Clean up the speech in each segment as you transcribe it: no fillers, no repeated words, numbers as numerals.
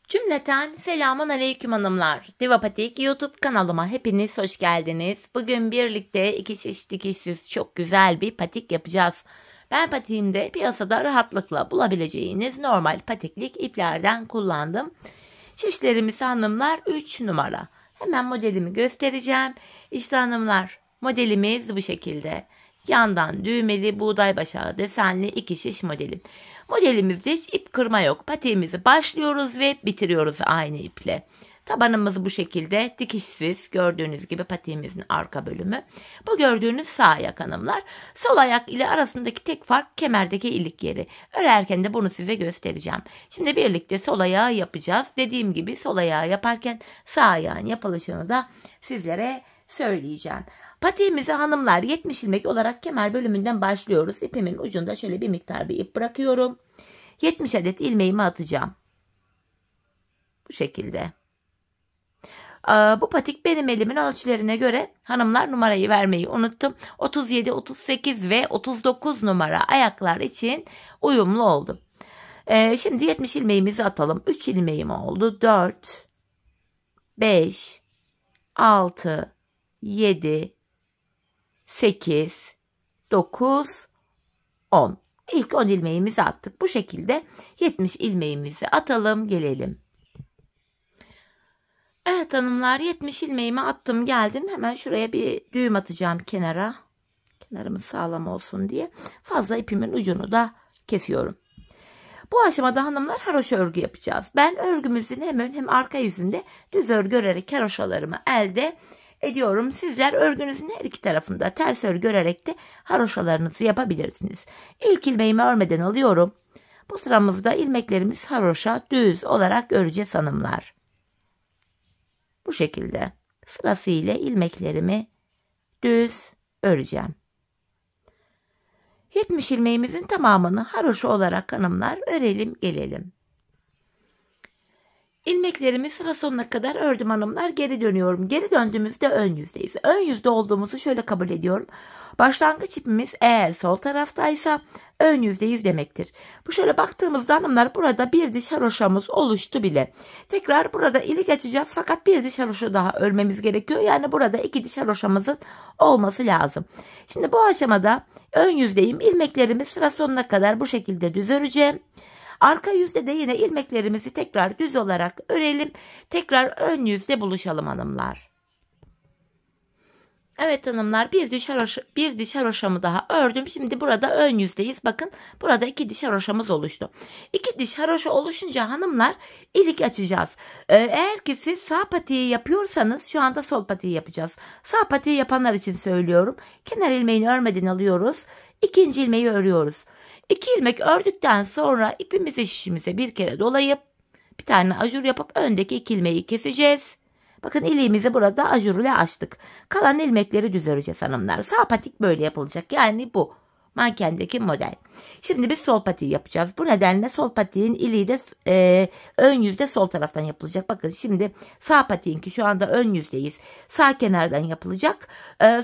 Cümleten selamun aleyküm hanımlar. Divapatik YouTube kanalıma hepiniz hoş geldiniz. Bugün birlikte iki şiş dikişsiz çok güzel bir patik yapacağız. Ben patiğimde piyasada rahatlıkla bulabileceğiniz normal patiklik iplerden kullandım. Şişlerimiz hanımlar 3 numara. Hemen modelimi göstereceğim. İşte hanımlar modelimiz bu şekilde. Yandan düğmeli buğday başağı desenli iki şiş modelim. Modelimizde hiç ip kırma yok. Patiğimizi başlıyoruz ve bitiriyoruz aynı iple. Tabanımız bu şekilde dikişsiz. Gördüğünüz gibi patiğimizin arka bölümü. Bu gördüğünüz sağ ayak hanımlar. Sol ayak ile arasındaki tek fark kemerdeki ilik yeri. Örerken de bunu size göstereceğim. Şimdi birlikte sol ayağı yapacağız. Dediğim gibi sol ayağı yaparken sağ ayağın yapılışını da sizlere söyleyeceğim. Patiğimizi hanımlar 70 ilmek olarak kemer bölümünden başlıyoruz. İpimin ucunda şöyle bir miktar bir ip bırakıyorum. 70 adet ilmeğimi atacağım. Bu şekilde. Bu patik benim elimin ölçülerine göre hanımlar numarayı vermeyi unuttum. 37, 38 ve 39 numara ayaklar için uyumlu oldu. Şimdi 70 ilmeğimizi atalım. 3 ilmeğim oldu. 4, 5, 6, 7, 8, 9, 10. İlk 10 ilmeğimizi attık. Bu şekilde 70 ilmeğimizi atalım gelelim. Evet hanımlar 70 ilmeğimi attım geldim. Hemen şuraya bir düğüm atacağım kenara. Kenarımız sağlam olsun diye. Fazla ipimin ucunu da kesiyorum. Bu aşamada hanımlar haroşa örgü yapacağız. Ben örgümüzün hem ön hem arka yüzünde düz örgü örerek haroşalarımı elde ediyorum. Sizler örgünüzün her iki tarafında ters örgü örerek de haroşalarınızı yapabilirsiniz. İlk ilmeğimi örmeden alıyorum. Bu sıramızda ilmeklerimiz haroşa düz olarak öreceğiz hanımlar. Bu şekilde sırasıyla ilmeklerimi düz öreceğim. 70 ilmeğimizin tamamını haroşa olarak hanımlar örelim gelelim. İlmeklerimi sıra sonuna kadar ördüm hanımlar. Geri dönüyorum. Geri döndüğümüzde ön yüzdeyiz. Ön yüzde olduğumuzu şöyle kabul ediyorum. Başlangıç ipimiz eğer sol taraftaysa ön yüzdeyiz demektir. Bu şöyle baktığımızda hanımlar burada bir diş haroşamız oluştu bile. Tekrar burada ilik açacağız fakat bir diş haroşa daha örmemiz gerekiyor. Yani burada iki diş haroşamızın olması lazım. Şimdi bu aşamada ön yüzdeyim. İlmeklerimi sıra sonuna kadar bu şekilde düz öreceğim. Arka yüzde de yine ilmeklerimizi tekrar düz olarak örelim. Tekrar ön yüzde buluşalım hanımlar. Evet hanımlar bir diş haroşamı daha ördüm. Şimdi burada ön yüzdeyiz. Bakın burada iki diş haroşamız oluştu. İki diş haroşa oluşunca hanımlar ilik açacağız. Eğer ki siz sağ patiği yapıyorsanız şu anda sol patiği yapacağız. Sağ patiği yapanlar için söylüyorum. Kenar ilmeğini örmeden alıyoruz. İkinci ilmeği örüyoruz. 2 ilmek ördükten sonra ipimizi şişimize bir kere dolayıp bir tane ajur yapıp öndeki 2 ilmeği keseceğiz. Bakın iliğimizi burada ajur ile açtık. Kalan ilmekleri düz öreceğiz hanımlar. Sağ patik böyle yapılacak. Yani bu mankendeki model. Şimdi biz sol patiği yapacağız. Bu nedenle sol patiğin iliği de ön yüzde sol taraftan yapılacak. Bakın şimdi sağ patiğinki şu anda ön yüzdeyiz. Sağ kenardan yapılacak.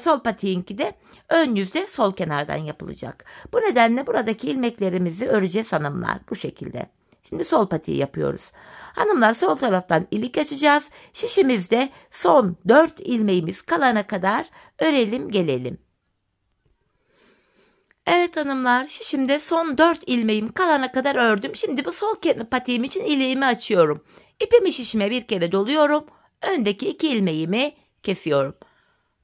Sol patiğinki de ön yüzde sol kenardan yapılacak. Bu nedenle buradaki ilmeklerimizi öreceğiz hanımlar. Bu şekilde. Şimdi sol patiği yapıyoruz. Hanımlar sol taraftan ilik açacağız. Şişimizde son 4 ilmeğimiz kalana kadar örelim gelelim. Evet hanımlar şişimde son 4 ilmeğim kalana kadar ördüm. Şimdi bu sol patiğim için iliğimi açıyorum. İpimi şişime bir kere doluyorum. Öndeki 2 ilmeğimi kesiyorum.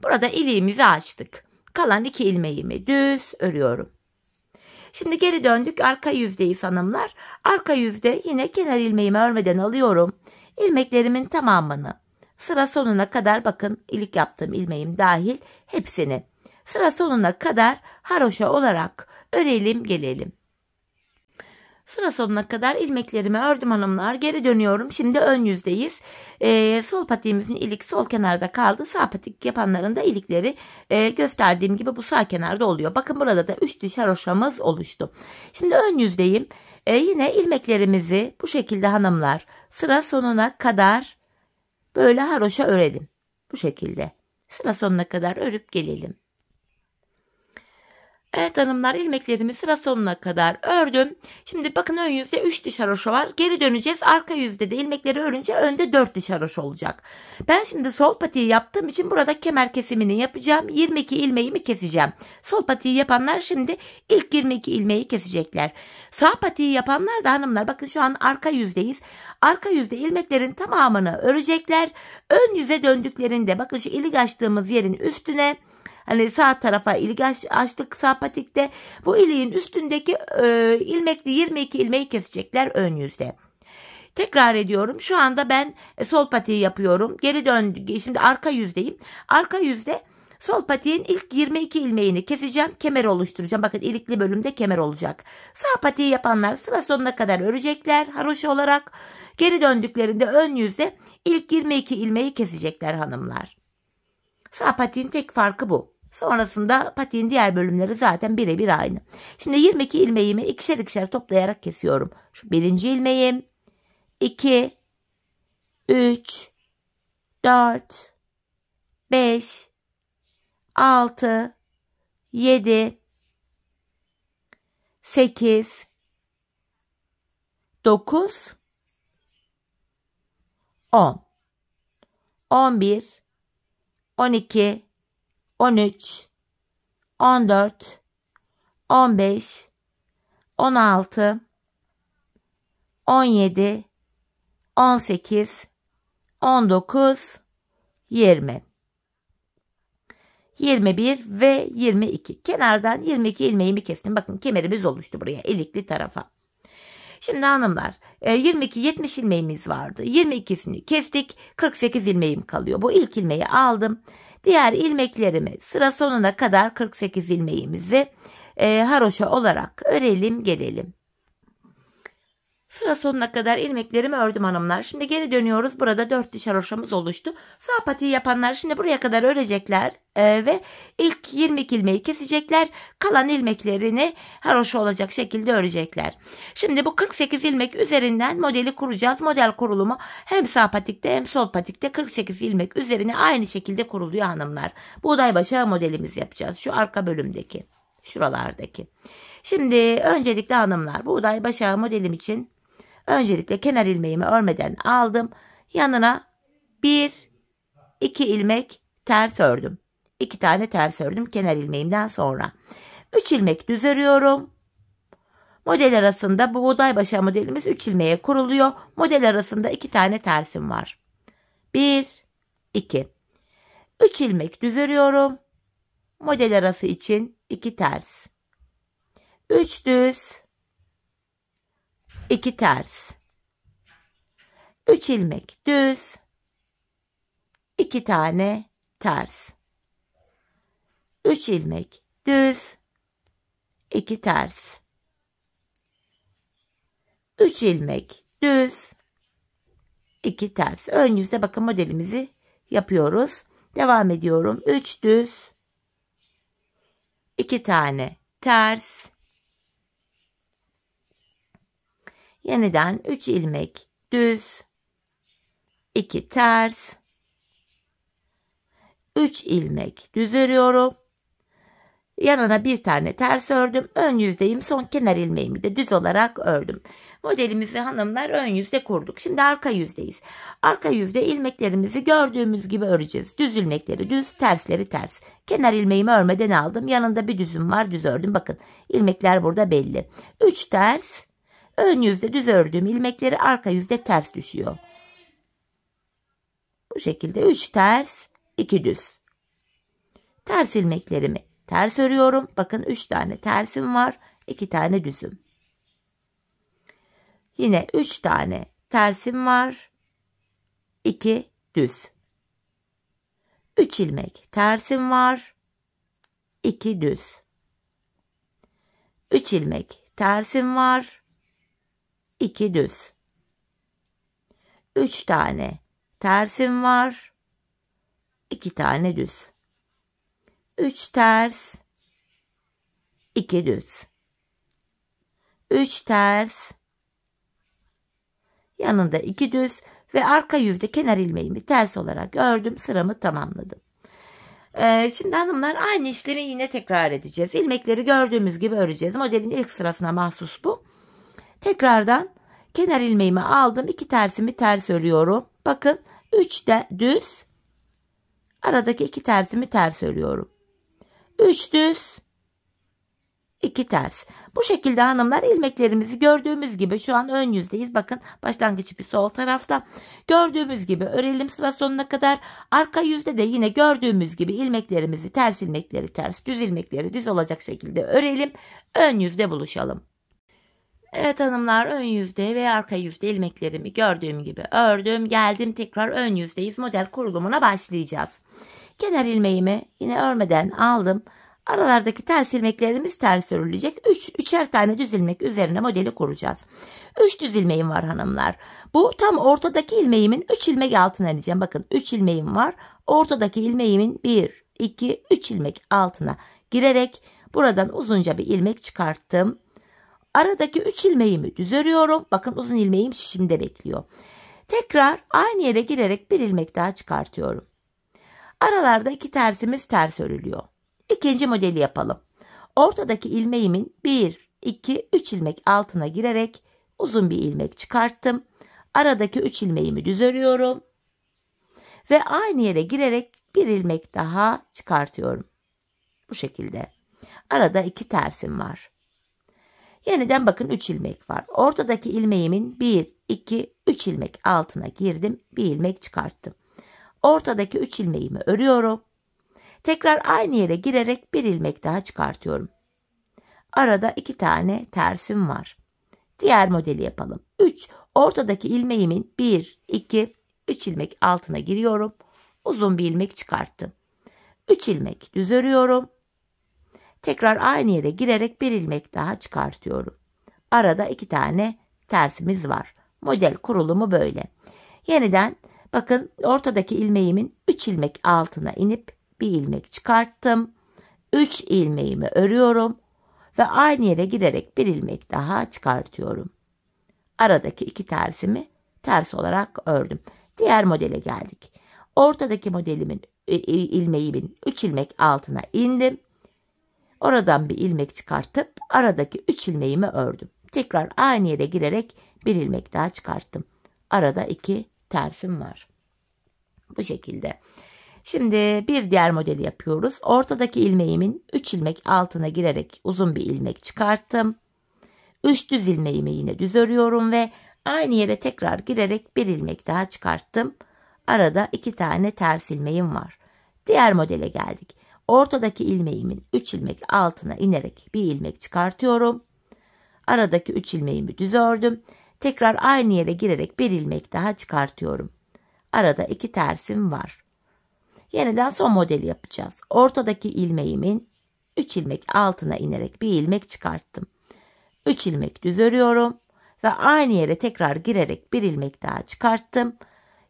Burada iliğimizi açtık. Kalan 2 ilmeğimi düz örüyorum. Şimdi geri döndük arka yüzdeyiz hanımlar. Arka yüzde yine kenar ilmeğimi örmeden alıyorum. İlmeklerimin tamamını sıra sonuna kadar bakın ilik yaptığım ilmeğim dahil hepsini sıra sonuna kadar haroşa olarak örelim gelelim. Sıra sonuna kadar ilmeklerimi ördüm hanımlar. Geri dönüyorum. Şimdi ön yüzdeyiz. Sol patiğimizin ilik sol kenarda kaldı. Sağ patik yapanların da ilikleri gösterdiğim gibi bu sağ kenarda oluyor. Bakın burada da 3 diş haroşamız oluştu. Şimdi ön yüzdeyim. Yine ilmeklerimizi bu şekilde hanımlar sıra sonuna kadar böyle haroşa örelim. Bu şekilde sıra sonuna kadar örüp gelelim. Evet hanımlar, ilmeklerimi sıra sonuna kadar ördüm. Şimdi bakın ön yüzde 3 diş haroşa var. Geri döneceğiz. Arka yüzde de ilmekleri örünce önde 4 diş haroşa olacak. Ben şimdi sol patiği yaptığım için burada kemer kesimini yapacağım. 22 ilmeğimi keseceğim. Sol patiği yapanlar şimdi ilk 22 ilmeği kesecekler. Sağ patiği yapanlar da hanımlar, bakın şu an arka yüzdeyiz. Arka yüzde ilmeklerin tamamını örecekler. Ön yüze döndüklerinde bakın şu ilik açtığımız yerin üstüne, hani sağ tarafa ilik açtık sağ patikte, bu iliğin üstündeki ilmekli 22 ilmeği kesecekler ön yüzde. Tekrar ediyorum, şu anda ben sol patiği yapıyorum. Geri döndüm. Şimdi arka yüzdeyim. Arka yüzde sol patiğin ilk 22 ilmeğini keseceğim. Kemer oluşturacağım. Bakın ilikli bölümde kemer olacak. Sağ patiği yapanlar sıra sonuna kadar örecekler haroşa olarak. Geri döndüklerinde ön yüzde ilk 22 ilmeği kesecekler hanımlar. Sağ patiğin tek farkı bu. Sonrasında patiğin diğer bölümleri zaten birebir aynı. Şimdi 22 ilmeğimi ikişer ikişer toplayarak kesiyorum. Şu birinci ilmeğim, 2, 3, 4, 5, 6, 7, 8, 9, 10, 11, 12, 13, 14, 15, 16, 17, 18, 19, 20, 21 ve 22. Kenardan 22 ilmeğimi kestim. Bakın kemerimiz oluştu buraya, ilikli tarafa. Şimdi hanımlar 70 ilmeğimiz vardı. 22'sini kestik. 48 ilmeğim kalıyor. Bu ilk ilmeği aldım. Diğer ilmeklerimi sıra sonuna kadar 48 ilmeğimizi haroşa olarak örelim gelelim. Sıra sonuna kadar ilmeklerimi ördüm hanımlar. Şimdi geri dönüyoruz. Burada 4 diş haroşamız oluştu. Sağ patiği yapanlar şimdi buraya kadar örecekler ve ilk 22 ilmeği kesecekler. Kalan ilmeklerini haroşa olacak şekilde örecekler. Şimdi bu 48 ilmek üzerinden modeli kuracağız. Model kurulumu hem sağ patikte hem sol patikte 48 ilmek üzerine aynı şekilde kuruluyor hanımlar. Buğday başağı modelimizi yapacağız. Şu arka bölümdeki, şuralardaki. Şimdi öncelikle hanımlar, buğday başağı modelim için öncelikle kenar ilmeğimi örmeden aldım. Yanına 1, 2 ilmek ters ördüm. 2 tane ters ördüm kenar ilmeğimden sonra. 3 ilmek düz örüyorum. Model arasında, bu buğday başağı modelimiz 3 ilmeğe kuruluyor. Model arasında 2 tane tersim var. 1, 2. 3 ilmek düz örüyorum. Model arası için 2 ters. 3 düz, 2 ters. 3 ilmek düz, 2 tane ters. 3 ilmek düz, 2 ters. 3 ilmek düz, 2 ters. Ön yüzde bakın modelimizi yapıyoruz. Devam ediyorum. 3 düz, 2 tane ters. Yeniden 3 ilmek düz, 2 ters. 3 ilmek düz örüyorum. Yanına bir tane ters ördüm. Ön yüzdeyim. Son kenar ilmeğimi de düz olarak ördüm. Modelimizi hanımlar ön yüzde kurduk. Şimdi arka yüzdeyiz. Arka yüzde ilmeklerimizi gördüğümüz gibi öreceğiz. Düz ilmekleri düz, tersleri ters. Kenar ilmeğimi örmeden aldım. Yanında bir düzüm var, düz ördüm. Bakın ilmekler burada belli. 3 ters. Ön yüzde düz ördüğüm ilmekleri arka yüzde ters düşüyor. Bu şekilde 3 ters, 2 düz. Ters ilmeklerimi ters örüyorum. Bakın 3 tane tersim var, 2 tane düzüm. Yine 3 tane tersim var, 2 düz. 3 ilmek tersim var, 2 düz. 3 ilmek tersim var, 2 düz. 3 tane tersim var, 2 tane düz. 3 ters, 2 düz. 3 ters, yanında 2 düz ve arka yüzde kenar ilmeğimi ters olarak ördüm, sıramı tamamladım. Şimdi hanımlar aynı işlemi yine tekrar edeceğiz. İlmekleri gördüğümüz gibi öreceğiz. Modelin ilk sırasına mahsus bu. Tekrardan kenar ilmeğimi aldım. 2 tersimi ters örüyorum. Bakın 3 de düz. Aradaki 2 tersimi ters örüyorum. 3 düz, 2 ters. Bu şekilde hanımlar ilmeklerimizi gördüğümüz gibi şu an ön yüzdeyiz. Bakın başlangıç ipi sol tarafta. Gördüğümüz gibi örelim sıra sonuna kadar. Arka yüzde de yine gördüğümüz gibi ilmeklerimizi ters ilmekleri ters, düz ilmekleri düz olacak şekilde örelim. Ön yüzde buluşalım. Evet hanımlar, ön yüzde ve arka yüzde ilmeklerimi gördüğüm gibi ördüm. Geldim tekrar ön yüzdeyiz. Model kurulumuna başlayacağız. Kenar ilmeğimi yine örmeden aldım. Aralardaki ters ilmeklerimiz ters örülecek. 3'er tane düz ilmek üzerine modeli kuracağız. 3 düz ilmeğim var hanımlar. Bu tam ortadaki ilmeğimin 3 ilmek altına ineceğim. Bakın 3 ilmeğim var. Ortadaki ilmeğimin 1, 2, 3 ilmek altına girerek buradan uzunca bir ilmek çıkarttım. Aradaki 3 ilmeğimi düz örüyorum. Bakın uzun ilmeğim şişimde bekliyor. Tekrar aynı yere girerek bir ilmek daha çıkartıyorum. Aralarda 2 tersimiz ters örülüyor. İkinci modeli yapalım. Ortadaki ilmeğimin 1, 2, 3 ilmek altına girerek uzun bir ilmek çıkarttım. Aradaki 3 ilmeğimi düz örüyorum. Ve aynı yere girerek bir ilmek daha çıkartıyorum. Bu şekilde. Arada 2 tersim var. Yeniden bakın 3 ilmek var. Ortadaki ilmeğimin 1, 2, 3 ilmek altına girdim. Bir ilmek çıkarttım. Ortadaki 3 ilmeğimi örüyorum. Tekrar aynı yere girerek bir ilmek daha çıkartıyorum. Arada 2 tane tersim var. Diğer modeli yapalım. 3. Ortadaki ilmeğimin 1, 2, 3 ilmek altına giriyorum. Uzun bir ilmek çıkarttım. 3 ilmek düz örüyorum. Tekrar aynı yere girerek bir ilmek daha çıkartıyorum. Arada 2 tane tersimiz var. Model kurulumu böyle. Yeniden bakın ortadaki ilmeğimin 3 ilmek altına inip bir ilmek çıkarttım. 3 ilmeğimi örüyorum ve aynı yere girerek bir ilmek daha çıkartıyorum. Aradaki 2 tersimi ters olarak ördüm. Diğer modele geldik. Ortadaki modelimin ilmeğimin 3 ilmek altına indim. Oradan bir ilmek çıkartıp aradaki 3 ilmeğimi ördüm. Tekrar aynı yere girerek bir ilmek daha çıkarttım. Arada 2 tersim var. Bu şekilde. Şimdi bir diğer modeli yapıyoruz. Ortadaki ilmeğimin 3 ilmek altına girerek uzun bir ilmek çıkarttım. 3 düz ilmeğimi yine düz örüyorum ve aynı yere tekrar girerek bir ilmek daha çıkarttım. Arada 2 tane ters ilmeğim var. Diğer modele geldik. Ortadaki ilmeğimin 3 ilmek altına inerek bir ilmek çıkartıyorum. Aradaki 3 ilmeğimi düz ördüm. Tekrar aynı yere girerek bir ilmek daha çıkartıyorum. Arada 2 tersim var. Yeniden son modeli yapacağız. Ortadaki ilmeğimin 3 ilmek altına inerek bir ilmek çıkarttım. 3 ilmek düz örüyorum ve aynı yere tekrar girerek bir ilmek daha çıkarttım.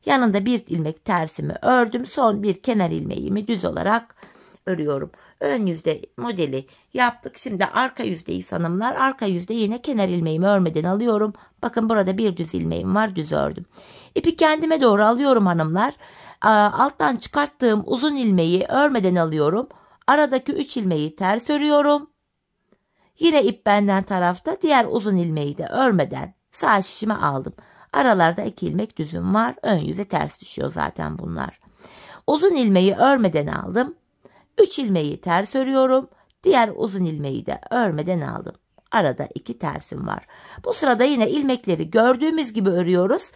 Yanında bir ilmek tersimi ördüm. Son bir kenar ilmeğimi düz olarak örüyorum. Ön yüzde modeli yaptık. Şimdi arka yüzdeyiz hanımlar. Arka yüzde yine kenar ilmeğimi örmeden alıyorum. Bakın burada bir düz ilmeğim var. Düz ördüm. İpi kendime doğru alıyorum hanımlar. Alttan çıkarttığım uzun ilmeği örmeden alıyorum. Aradaki 3 ilmeği ters örüyorum. Yine ip benden tarafta, diğer uzun ilmeği de örmeden sağ şişime aldım. Aralarda 2 ilmek düzüm var. Ön yüze ters düşüyor zaten bunlar. Uzun ilmeği örmeden aldım. 3 ilmeği ters örüyorum. Diğer uzun ilmeği de örmeden aldım. Arada 2 tersim var. Bu sırada yine ilmekleri gördüğümüz gibi örüyoruz.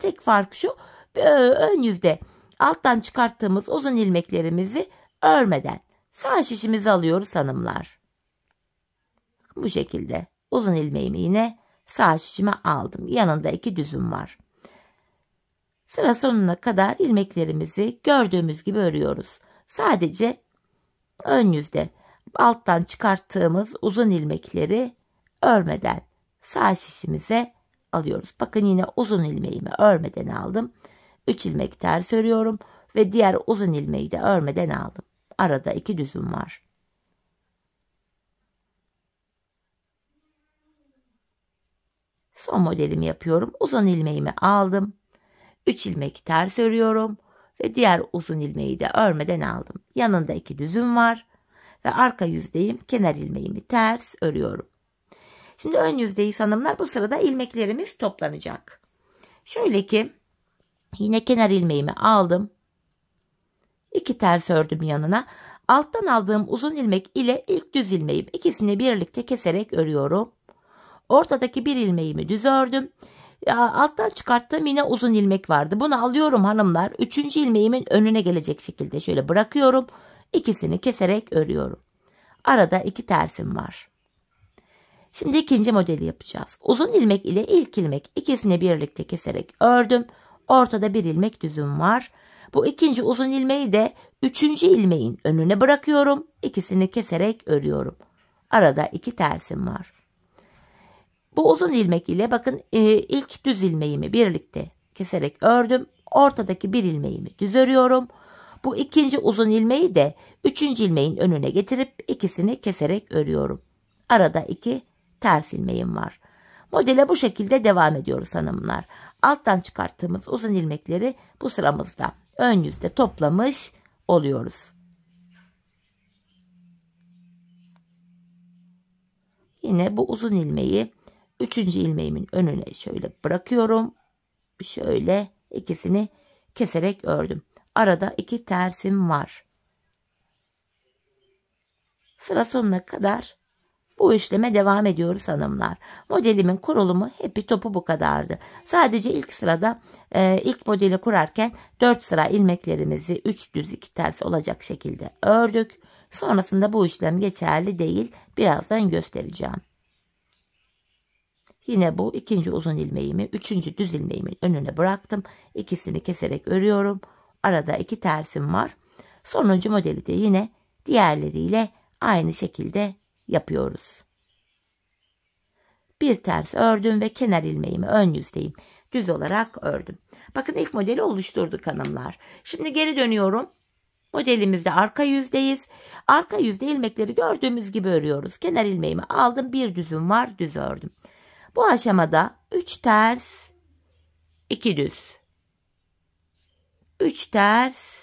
Tek fark şu. Ön yüzde alttan çıkarttığımız uzun ilmeklerimizi örmeden sağ şişimizi alıyoruz hanımlar. Bu şekilde uzun ilmeğimi yine sağ şişime aldım. Yanında 2 düzüm var. Sıra sonuna kadar ilmeklerimizi gördüğümüz gibi örüyoruz. Sadece ön yüzde alttan çıkarttığımız uzun ilmekleri örmeden sağ şişimize alıyoruz. Bakın yine uzun ilmeğimi örmeden aldım. 3 ilmek ters örüyorum ve diğer uzun ilmeği de örmeden aldım. Arada 2 düzüm var. Son modelimi yapıyorum. Uzun ilmeğimi aldım. 3 ilmek ters örüyorum ve diğer uzun ilmeği de örmeden aldım. Yanında 2 düzüm var ve arka yüzdeyim. Kenar ilmeğimi ters örüyorum. Şimdi ön yüzdeyiz hanımlar. Bu sırada ilmeklerimiz toplanacak. Şöyle ki yine kenar ilmeğimi aldım. 2 ters ördüm yanına. Alttan aldığım uzun ilmek ile ilk düz ilmeğim, ikisini birlikte keserek örüyorum. Ortadaki bir ilmeğimi düz ördüm. Alttan çıkarttığım yine uzun ilmek vardı. Bunu alıyorum hanımlar. 3. ilmeğimin önüne gelecek şekilde şöyle bırakıyorum. İkisini keserek örüyorum. Arada 2 tersim var. Şimdi ikinci modeli yapacağız. Uzun ilmek ile ilk ilmek, ikisini birlikte keserek ördüm. Ortada bir ilmek düzüm var. Bu ikinci uzun ilmeği de 3. ilmeğin önüne bırakıyorum. İkisini keserek örüyorum. Arada 2 tersim var. Bu uzun ilmek ile bakın ilk düz ilmeğimi birlikte keserek ördüm. Ortadaki bir ilmeğimi düz örüyorum. Bu ikinci uzun ilmeği de 3. ilmeğin önüne getirip ikisini keserek örüyorum. Arada 2 ters ilmeğim var. Modele bu şekilde devam ediyoruz hanımlar. Alttan çıkarttığımız uzun ilmekleri bu sıramızda ön yüzde toplamış oluyoruz. Yine bu uzun ilmeği 3. ilmeğimin önüne şöyle bırakıyorum. Şöyle ikisini keserek ördüm. Arada 2 tersim var. Sıra sonuna kadar bu işleme devam ediyoruz hanımlar. Modelimin kurulumu hepi topu bu kadardı. Sadece ilk sırada ilk modeli kurarken 4 sıra ilmeklerimizi 3 düz 2 ters olacak şekilde ördük. Sonrasında bu işlem geçerli değil. Birazdan göstereceğim. Yine bu ikinci uzun ilmeğimi 3. düz ilmeğimin önüne bıraktım. İkisini keserek örüyorum. Arada 2 tersim var. Sonuncu modeli de yine diğerleriyle aynı şekilde yapıyoruz. Bir ters ördüm ve kenar ilmeğimi ön yüzdeyim düz olarak ördüm. Bakın ilk modeli oluşturduk hanımlar. Şimdi geri dönüyorum. Modelimizde arka yüzdeyiz. Arka yüzde ilmekleri gördüğümüz gibi örüyoruz. Kenar ilmeğimi aldım. Bir düzüm var. Düz ördüm. Bu aşamada 3 ters 2 düz. 3 ters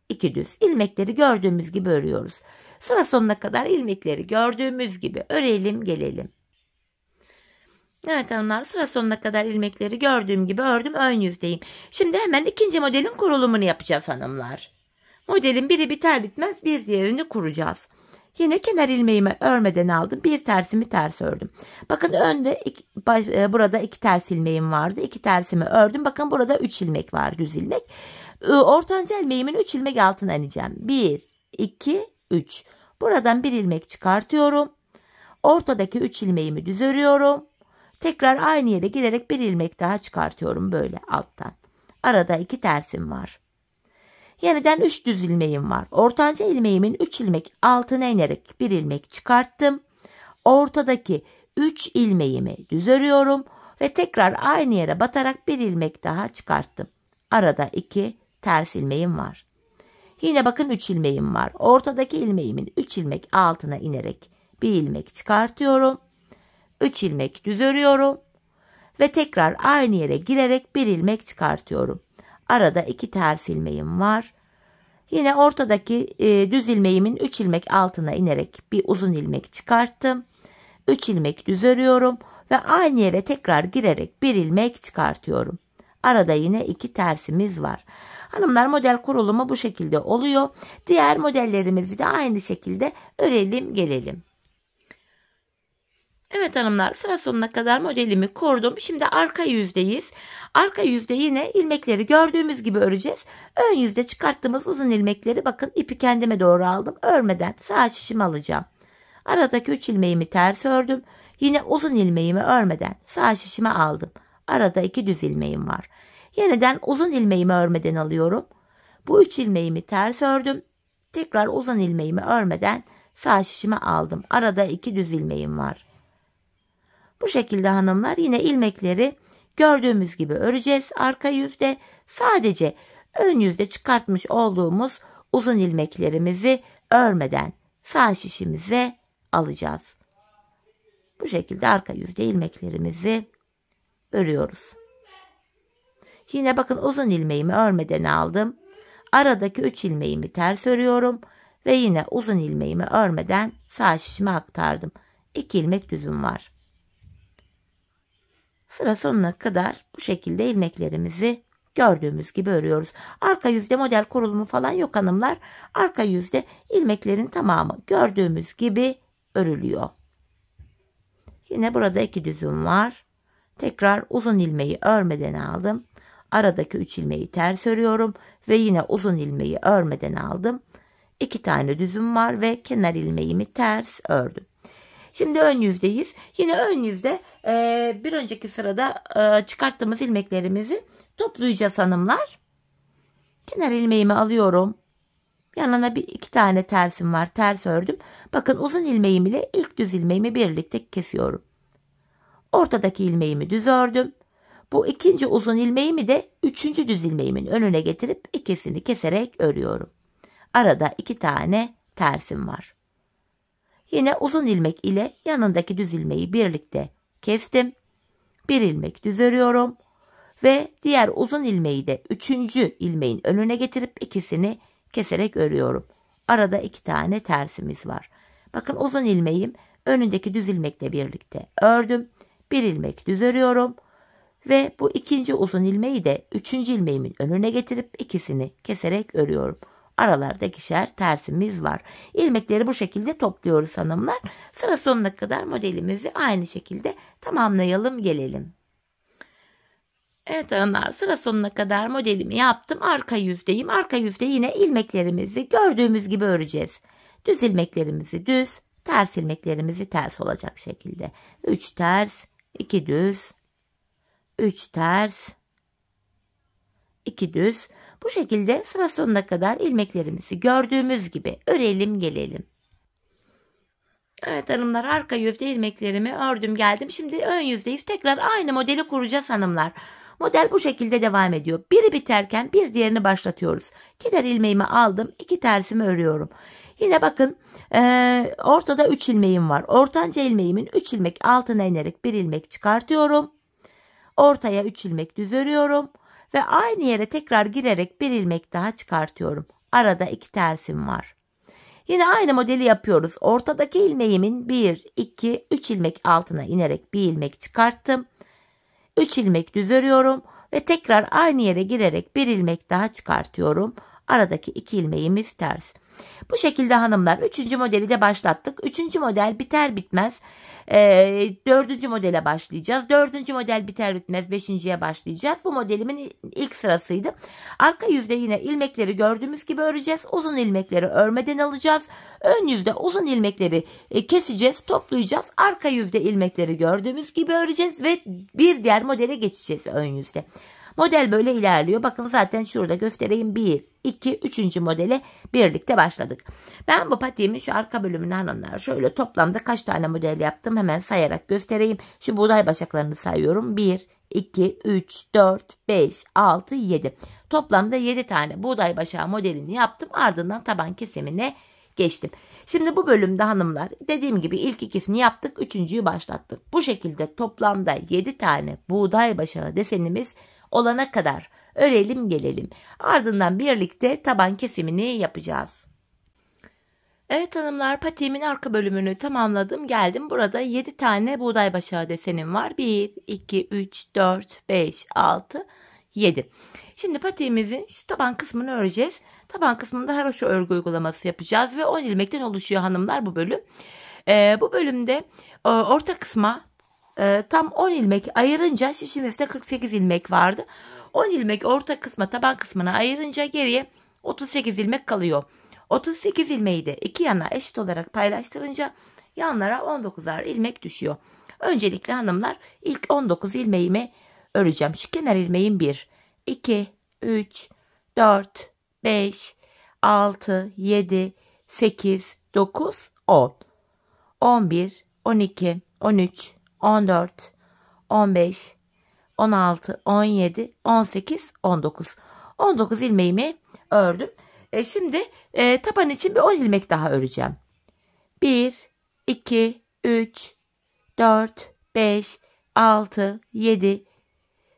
2 düz. İlmekleri gördüğümüz gibi örüyoruz. Sıra sonuna kadar ilmekleri gördüğümüz gibi örelim gelelim. Evet hanımlar, sıra sonuna kadar ilmekleri gördüğüm gibi ördüm, ön yüzdeyim. Şimdi hemen ikinci modelin kurulumunu yapacağız hanımlar. Modelin biri biter bitmez bir diğerini kuracağız. Yine kenar ilmeğimi örmeden aldım. Bir tersimi ters ördüm. Bakın önde burada 2 ters ilmeğim vardı. 2 tersimi ördüm. Bakın burada 3 ilmek var, düz ilmek. Ortanca ilmeğimin 3 ilmek altına ineceğim. 1, 2, 3. Buradan bir ilmek çıkartıyorum. Ortadaki 3 ilmeğimi düz örüyorum. Tekrar aynı yere girerek bir ilmek daha çıkartıyorum böyle alttan. Arada 2 tersim var. Yeniden 3 düz ilmeğim var. Ortanca ilmeğimin 3 ilmek altına inerek bir ilmek çıkarttım. Ortadaki 3 ilmeğimi düz örüyorum ve tekrar aynı yere batarak bir ilmek daha çıkarttım. Arada 2 ters ilmeğim var. Yine bakın 3 ilmeğim var. Ortadaki ilmeğimin 3 ilmek altına inerek bir ilmek çıkartıyorum. 3 ilmek düz örüyorum ve tekrar aynı yere girerek bir ilmek çıkartıyorum. Arada 2 ters ilmeğim var. Yine ortadaki düz ilmeğimin 3 ilmek altına inerek bir uzun ilmek çıkarttım. 3 ilmek düz örüyorum ve aynı yere tekrar girerek bir ilmek çıkartıyorum. Arada yine 2 tersimiz var. Hanımlar, model kurulumu bu şekilde oluyor. Diğer modellerimizi de aynı şekilde örelim gelelim. Evet hanımlar, sıra sonuna kadar modelimi kurdum. Şimdi arka yüzdeyiz. Arka yüzde yine ilmekleri gördüğümüz gibi öreceğiz. Ön yüzde çıkarttığımız uzun ilmekleri bakın ipi kendime doğru aldım. Örmeden sağ şişimi alacağım. Aradaki 3 ilmeğimi ters ördüm. Yine uzun ilmeğimi örmeden sağ şişimi aldım. Arada 2 düz ilmeğim var. Yeniden uzun ilmeğimi örmeden alıyorum. Bu 3 ilmeğimi ters ördüm. Tekrar uzun ilmeğimi örmeden sağ şişimi aldım. Arada 2 düz ilmeğim var. Bu şekilde hanımlar yine ilmekleri gördüğümüz gibi öreceğiz. Arka yüzde sadece ön yüzde çıkartmış olduğumuz uzun ilmeklerimizi örmeden sağ şişimize alacağız. Bu şekilde arka yüzde ilmeklerimizi örüyoruz. Yine bakın uzun ilmeğimi örmeden aldım. Aradaki 3 ilmeğimi ters örüyorum ve yine uzun ilmeğimi örmeden sağ şişime aktardım. 2 ilmek düzüm var. Sıra sonuna kadar bu şekilde ilmeklerimizi gördüğümüz gibi örüyoruz. Arka yüzde model kurulumu falan yok hanımlar. Arka yüzde ilmeklerin tamamı gördüğümüz gibi örülüyor. Yine burada 2 düzüm var. Tekrar uzun ilmeği örmeden aldım. Aradaki 3 ilmeği ters örüyorum ve yine uzun ilmeği örmeden aldım. 2 tane düzüm var ve kenar ilmeğimi ters ördüm. Şimdi ön yüzdeyiz. Yine ön yüzde bir önceki sırada çıkarttığımız ilmeklerimizi toplayacağız hanımlar. Kenar ilmeğimi alıyorum. Yanına 2 tane tersim var. Ters ördüm. Bakın uzun ilmeğim ile ilk düz ilmeğimi birlikte kesiyorum. Ortadaki ilmeğimi düz ördüm. Bu ikinci uzun ilmeğimi de üçüncü düz ilmeğimin önüne getirip ikisini keserek örüyorum. Arada 2 tane tersim var. Yine uzun ilmek ile yanındaki düz ilmeği birlikte kestim. Bir ilmek düz örüyorum ve diğer uzun ilmeği de üçüncü ilmeğin önüne getirip ikisini keserek örüyorum. Arada 2 tane tersimiz var. Bakın uzun ilmeğim önündeki düz ilmekle birlikte ördüm. Bir ilmek düz örüyorum ve bu ikinci uzun ilmeği de üçüncü ilmeğimin önüne getirip ikisini keserek örüyorum. Aralarda 2'şer tersimiz var. İlmekleri bu şekilde topluyoruz hanımlar. Sıra sonuna kadar modelimizi aynı şekilde tamamlayalım gelelim. Evet hanımlar, sıra sonuna kadar modelimi yaptım. Arka yüzdeyim. Arka yüzde yine ilmeklerimizi gördüğümüz gibi öreceğiz. Düz ilmeklerimizi düz, ters ilmeklerimizi ters olacak şekilde. 3 ters, 2 düz, 3 ters, 2 düz. Bu şekilde sıra sonuna kadar ilmeklerimizi gördüğümüz gibi örelim gelelim. Evet hanımlar, arka yüzde ilmeklerimi ördüm geldim. Şimdi ön yüzdeyiz. Tekrar aynı modeli kuracağız hanımlar. Model bu şekilde devam ediyor. Biri biterken bir diğerini başlatıyoruz. Kenar ilmeğimi aldım. 2 tersimi örüyorum. Yine bakın ortada 3 ilmeğim var. Ortanca ilmeğimin 3 ilmek altına inerek bir ilmek çıkartıyorum. Ortaya 3 ilmek düz örüyorum. Ve aynı yere tekrar girerek bir ilmek daha çıkartıyorum. Arada 2 tersim var. Yine aynı modeli yapıyoruz. Ortadaki ilmeğimin 1, 2, 3 ilmek altına inerek bir ilmek çıkarttım. 3 ilmek düz örüyorum ve tekrar aynı yere girerek bir ilmek daha çıkartıyorum. Aradaki 2 ilmeğimiz ters. Bu şekilde hanımlar 3. modeli de başlattık. 3. model biter bitmez 4. modele başlayacağız. 4. model biter bitmez 5.'ye başlayacağız. Bu modelimin ilk sırasıydı. Arka yüzde yine ilmekleri gördüğümüz gibi öreceğiz. Uzun ilmekleri örmeden alacağız. Ön yüzde uzun ilmekleri keseceğiz, toplayacağız. Arka yüzde ilmekleri gördüğümüz gibi öreceğiz ve bir diğer modele geçeceğiz ön yüzde. Model böyle ilerliyor. Bakın zaten şurada göstereyim. 1, 2, 3. modele birlikte başladık. Ben bu patiğimin şu arka bölümünü hanımlar şöyle toplamda kaç tane model yaptım hemen sayarak göstereyim. Şu buğday başaklarını sayıyorum. 1, 2, 3, 4, 5, 6, 7. Toplamda 7 tane buğday başağı modelini yaptım. Ardından taban kesimine geçtim. Şimdi bu bölümde hanımlar dediğim gibi ilk ikisini yaptık. 3.'yü başlattık. Bu şekilde toplamda 7 tane buğday başağı desenimiz olana kadar örelim gelelim. Ardından birlikte taban kesimini yapacağız. Evet hanımlar, patiğimin arka bölümünü tamamladım. Geldim. Burada 7 tane buğday başağı desenim var. 1, 2, 3, 4, 5, 6, 7. Şimdi patiğimizin şu taban kısmını öreceğiz. Taban kısmında haroşa örgü uygulaması yapacağız ve 10 ilmekten oluşuyor hanımlar bu bölüm. Bu bölümde orta kısma tam 10 ilmek ayırınca şişimizde 48 ilmek vardı. 10 ilmek orta kısma taban kısmına ayırınca geriye 38 ilmek kalıyor. 38 ilmeği de iki yana eşit olarak paylaştırınca yanlara 19'ar ilmek düşüyor. Öncelikle hanımlar ilk 19 ilmeğimi öreceğim. Şu kenar ilmeğim 1, 2, 3, 4, 5, 6, 7, 8, 9, 10, 11, 12, 13, 14, 15, 16, 17, 18, 19. 19 ilmeğimi ördüm. Şimdi taban için bir 10 ilmek daha öreceğim. 1, 2, 3, 4, 5, 6, 7,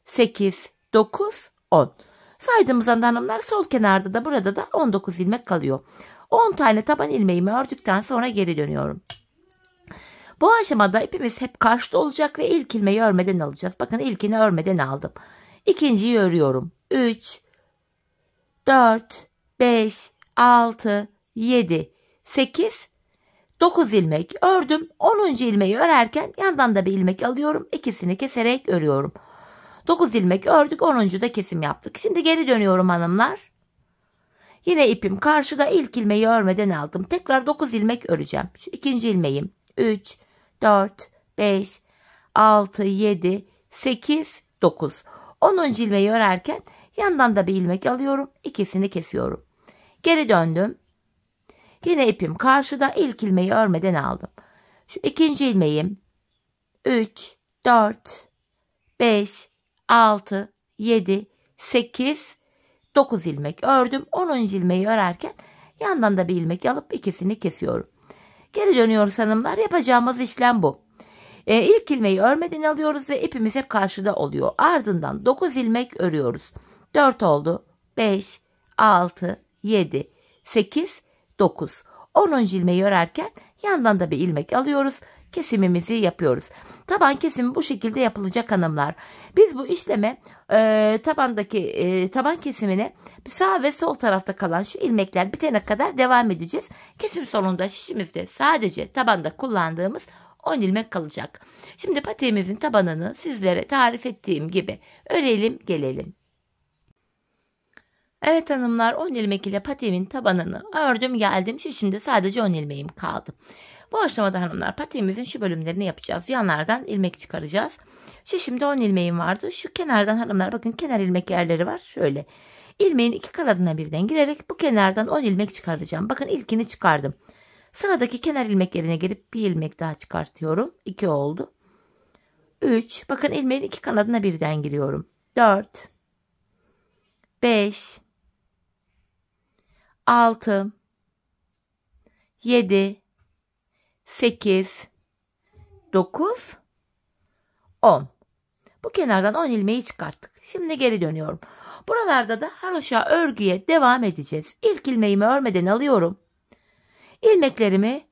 8, 9, 10. Saydığımızdan hanımlar sol kenarda da burada da 19 ilmek kalıyor. 10 tane taban ilmeğimi ördükten sonra geri dönüyorum. Bu aşamada ipimiz hep karşıda olacak ve ilk ilmeği örmeden alacağız. Bakın ilkini örmeden aldım. İkinciyi örüyorum. 3, 4, 5, 6, 7, 8, 9 ilmek ördüm. 10. ilmeği örerken yandan da bir ilmek alıyorum. İkisini keserek örüyorum. 9 ilmek ördük. 10. da kesim yaptık. Şimdi geri dönüyorum hanımlar. Yine ipim karşıda, ilk ilmeği örmeden aldım. Tekrar 9 ilmek öreceğim. Şu ikinci ilmeğim. 3, 4, 5, 6, 7, 8, 9. 10. ilmeği örerken yandan da bir ilmek alıyorum. İkisini kesiyorum. Geri döndüm. Yine ipim karşıda, ilk ilmeği örmeden aldım. Şu ikinci ilmeğim. 3, 4, 5, 6, 7, 8, 9 ilmek ördüm. 10. ilmeği örerken yandan da bir ilmek alıp ikisini kesiyorum. Geri dönüyoruz hanımlar. Yapacağımız işlem bu. İlk ilmeği örmeden alıyoruz ve ipimiz hep karşıda oluyor. Ardından 9 ilmek örüyoruz. 4 oldu. 5, 6, 7, 8, 9. 10. ilmeği örerken yandan da bir ilmek alıyoruz. Kesimimizi yapıyoruz. Taban kesimi bu şekilde yapılacak hanımlar. Biz bu işleme tabandaki taban kesimine sağ ve sol tarafta kalan şu ilmekler bitene kadar devam edeceğiz. Kesim sonunda şişimizde sadece tabanda kullandığımız 10 ilmek kalacak. Şimdi patiğimizin tabanını sizlere tarif ettiğim gibi örelim gelelim. Evet hanımlar, 10 ilmek ile patiğimin tabanını ördüm geldim. Şimdi sadece 10 ilmeğim kaldı. Bu aşamada hanımlar patiğimizin şu bölümlerini yapacağız. Yanlardan ilmek çıkaracağız. Şimdi 10 ilmeğim vardı. Şu kenardan hanımlar bakın, kenar ilmek yerleri var. Şöyle ilmeğin iki kanadına birden girerek bu kenardan 10 ilmek çıkaracağım. Bakın ilkini çıkardım. Sıradaki kenar ilmek yerine gelip bir ilmek daha çıkartıyorum. 2 oldu. 3. Bakın ilmeğin iki kanadına birden giriyorum. 4. 5. 6. 7. 8. 9. 10. Bu kenardan 10 ilmeği çıkarttık. Şimdi geri dönüyorum. Buralarda da haroşa örgüye devam edeceğiz. İlk ilmeğimi örmeden alıyorum. İlmeklerimi